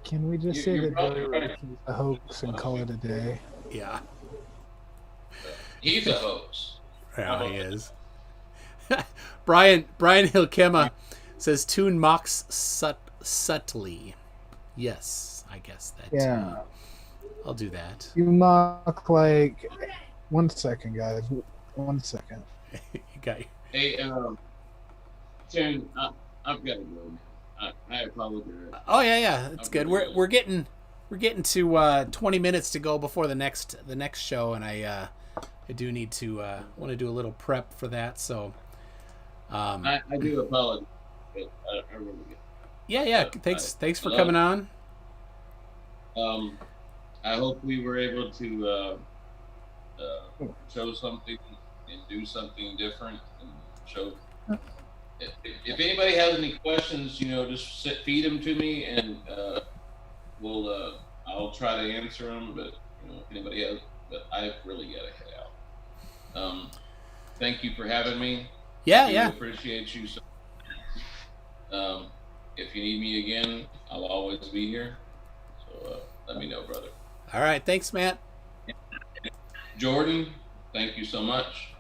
Can we just say You're that probably Joey right. Rocha is a hoax and call it a day? Yeah, He's a hoax. yeah, he is. Brian Hilkema says Toon mocks subtly. Yes, I guess that. Yeah. I'll do that. You mock like... 1 second, guys. 1 second. You got you. Hey, Tim, I've got to go now. I apologize. Oh yeah, it's good. We're getting to 20 minutes to go before the next show, and I do need to want to do a little prep for that. So I do apologize. But I really get. yeah. Thanks for coming on. I hope we were able to show something and do something different and show. If anybody has any questions, just feed them to me, and I'll try to answer them. But if anybody has, but I've really got to head out. Thank you for having me. Yeah, I yeah. appreciate you. If you need me again, I'll always be here. So let me know, brother. All right, thanks, Matt. Jordan, thank you so much.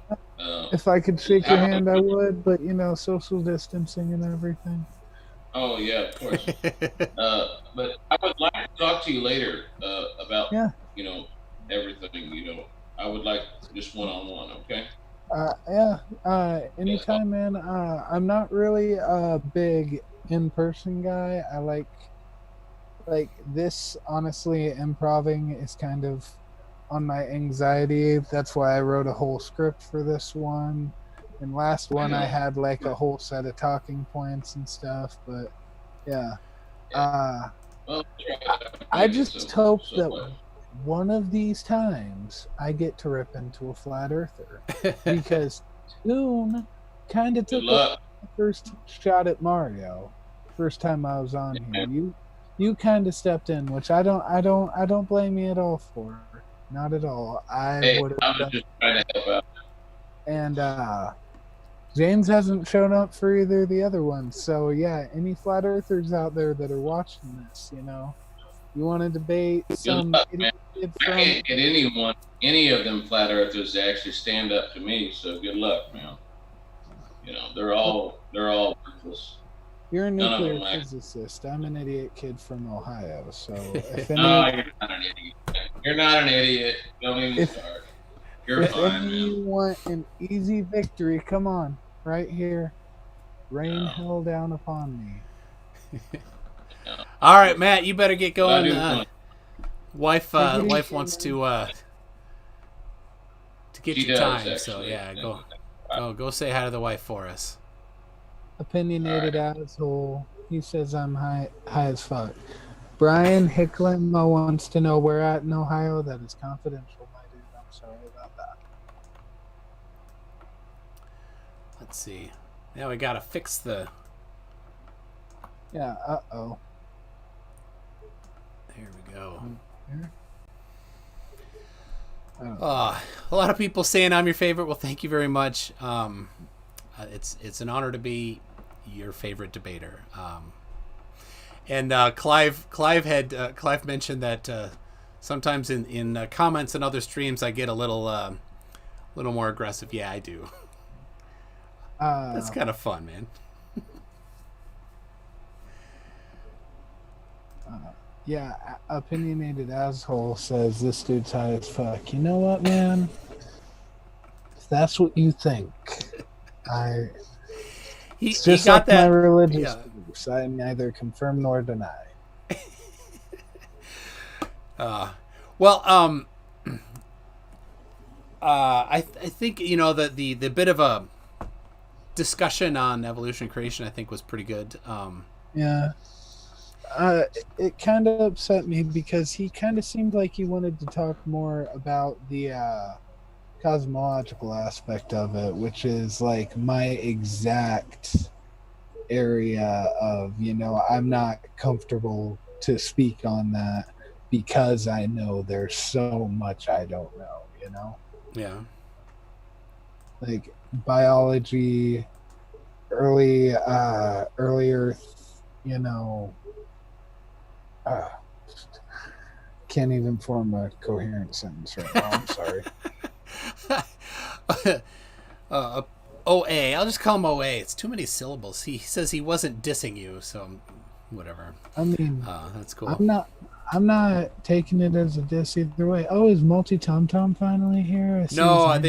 If I could shake your hand, I would, but social distancing and everything. Oh yeah, of course. But I would like to talk to you later about everything. I would like just one-on-one. Okay. Anytime, man. I'm not really a big in-person guy. I like this. Honestly, improving is kind of on my anxiety. That's why I wrote a whole script for this one. And last one, I had like a whole set of talking points and stuff. But yeah, Well, I just hope that one of these times I get to rip into a flat earther, because Toon kind of took the first shot at Mario. First time I was on here, you kind of stepped in, which I don't blame you at all for. Not at all. I would have done. Just trying to help out. And James hasn't shown up for either of the other ones. So yeah, any flat earthers out there that are watching this, you want to debate some idiot from I can't get any of them flat earthers to actually stand up to me. So good luck, man. They're all worthless. You're a None of nuclear them physicist. I'm an idiot kid from Ohio. So if No, any, you're not an idiot. You're not an idiot. Don't even start. You're if fine, any you man. want an easy victory, come on, right here. Rain No. hell down upon me. All right, Matt, you better get I going. do Wife Take it wants easy, to get She your does, time. So actually. yeah, go say hi to the wife for us. Opinionated asshole. He says I'm high as fuck. Brian Hicklin wants to know where at in Ohio. That is confidential, my dude. I'm sorry about that. Let's see. Now we gotta fix the. Yeah. There we go. Here. A lot of people saying I'm your favorite. Well, thank you very much. It's an honor to be your favorite debater. And Clive mentioned that sometimes in comments and other streams I get a little more aggressive. Yeah, I do. That's kind of fun, man. Yeah, opinionated asshole says this dude's high as fuck. You know what, man? If that's what you think, it's just like my religious beliefs. I neither confirm nor deny. I think the bit of a discussion on evolution and creation I think was pretty good. Yeah. It kind of upset me because he kind of seemed like he wanted to talk more about the cosmological aspect of it, which is like my exact area of, I'm not comfortable to speak on that because I know there's so much I don't know, Yeah. Like biology, early Earth, can't even form a coherent sentence right now. I'm sorry. OA. I'll just call him OA. It's too many syllables. He says he wasn't dissing you, so whatever. I mean, that's cool. I'm not taking it as a diss either way. Oh, is Multi Tom Tom finally here? No,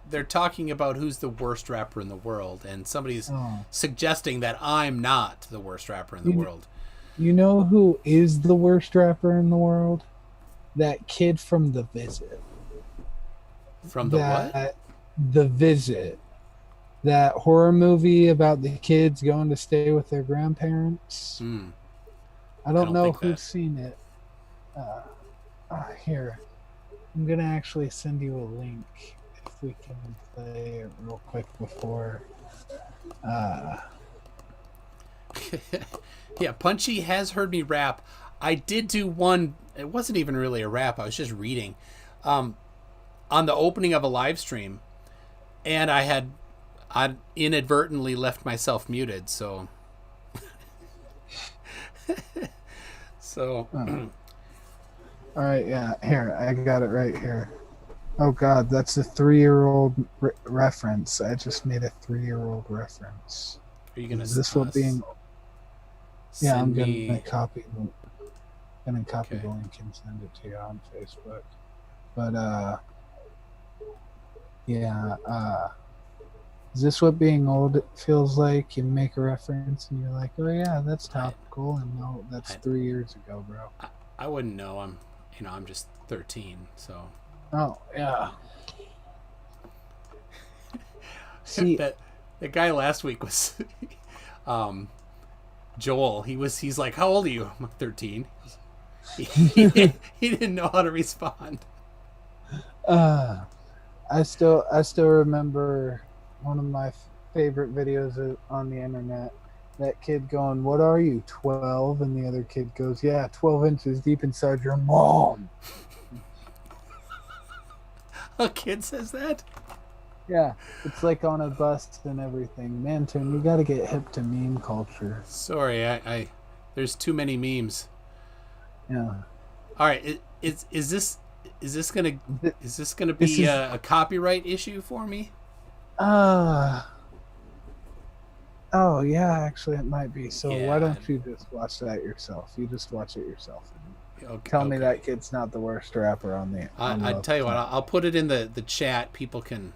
they're talking about who's the worst rapper in the world, and somebody's suggesting that I'm not the worst rapper in the world. You know who is the worst rapper in the world? That kid from The Visit. From what? The Visit. That horror movie about the kids going to stay with their grandparents. I don't know who's seen it. Here. I'm going to actually send you a link if we can play it real quick before... Yeah, Punchy has heard me rap. I did do one. It wasn't even really a rap. I was just reading on the opening of a live stream, and I inadvertently left myself muted. So, all right, yeah. Here, I got it right here. Oh God, that's a 3-year-old reference. I just made a 3-year-old reference. Are you gonna? Is this what being? Yeah, I'm gonna copy the link and send it to you on Facebook. But is this what being old feels like? You make a reference and you're like, oh yeah, that's topical, and no, that's 3 years ago, bro. I wouldn't know. I'm just 13, so. Oh yeah. See, the guy last week was Joel. He's like, how old are you? I'm like 13. He didn't know how to respond. I still remember one of my favorite videos on the internet. That kid going, "What are you, 12?" And the other kid goes, "Yeah, 12 inches deep inside your mom." A kid says that? Yeah, it's like on a bus and everything. Man, Tim, you got to get hip to meme culture. Sorry, I there's too many memes. Yeah. All right, is this gonna be a copyright issue for me? Oh yeah, actually it might be. So yeah. Why don't you just watch that yourself? You just watch it yourself. Tell me that kid's not the worst rapper on the. I'll tell you what. I'll put it in the chat. People can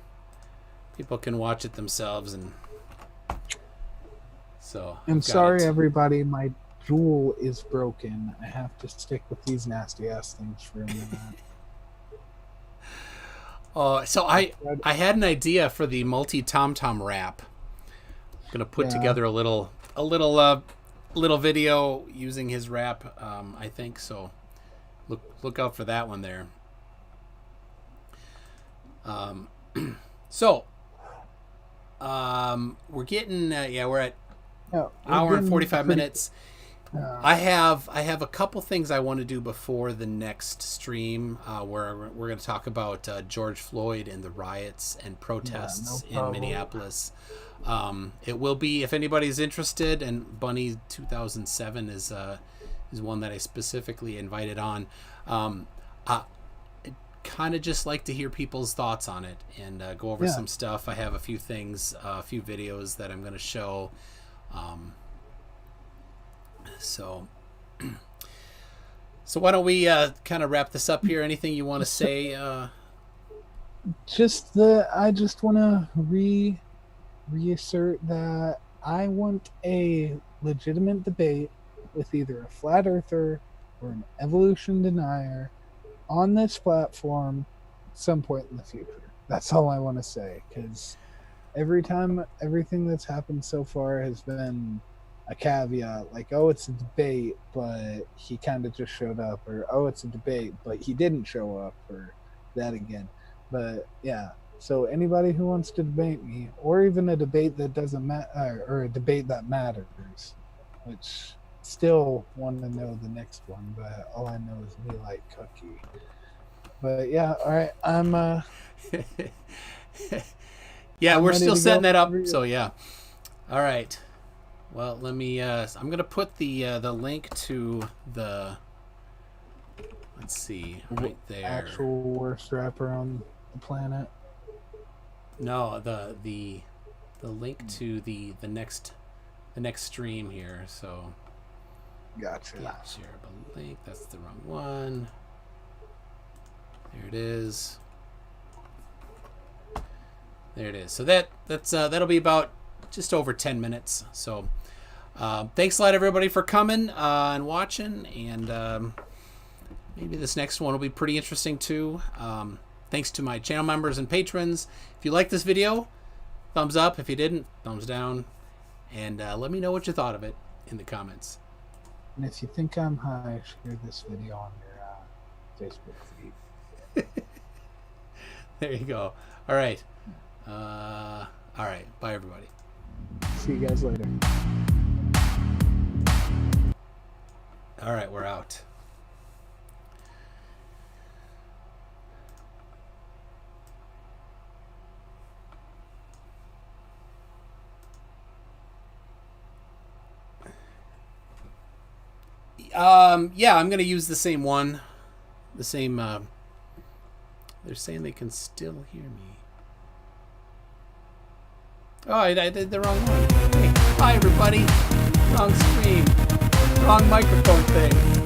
watch it themselves, and so. I'm sorry, everybody. My Juul is broken. I have to stick with these nasty ass things for a minute. So I had an idea for the multi Tom Tom rap. I'm gonna put together a little video using his rap. I think so. Look out for that one there. We're getting we're at hour and 45 minutes. I have a couple things I want to do before the next stream, where we're going to talk about George Floyd and the riots and protests in Minneapolis. It will be, if anybody's interested, and Bunny 2007 is one that I specifically invited on. I kind of just like to hear people's thoughts on it and go over some stuff. I have a few things, a few videos that I'm going to show. So why don't we kind of wrap this up here? Anything you want to say? I just want to reassert that I want a legitimate debate with either a flat earther or an evolution denier on this platform at some point in the future. That's all I want to say, because everything that's happened so far has been a caveat, like, oh, it's a debate, but he kind of just showed up, or oh, it's a debate, but he didn't show up, or that again. But yeah, so anybody who wants to debate me, or even a debate that doesn't matter, or a debate that matters, which still want to know the next one, but all I know is me like Cookie. But yeah, all right, I'm yeah, I'm we're ready still to setting go. that up, so yeah. All right. Well, let me. I'm gonna put the link to the. Let's see, right there. Actual worst rapper on the planet. No, the link to the next stream here. So. Gotcha. Shareable link. That's the wrong one. There it is. There it is. So that'll be about just over 10 minutes. So thanks a lot, everybody, for coming and watching. And maybe this next one will be pretty interesting too. Thanks to my channel members and patrons. If you like this video, thumbs up. If you didn't, thumbs down. And let me know what you thought of it in the comments. And if you think I'm high, share this video on your Facebook feed. There you go. All right. All right. Bye, everybody. See you guys later. All right. We're out. Yeah, I'm going to use the same one. The same, they're saying they can still hear me. Oh, I did the wrong one. Hey, bye everybody. Wrong stream. Wrong microphone thing.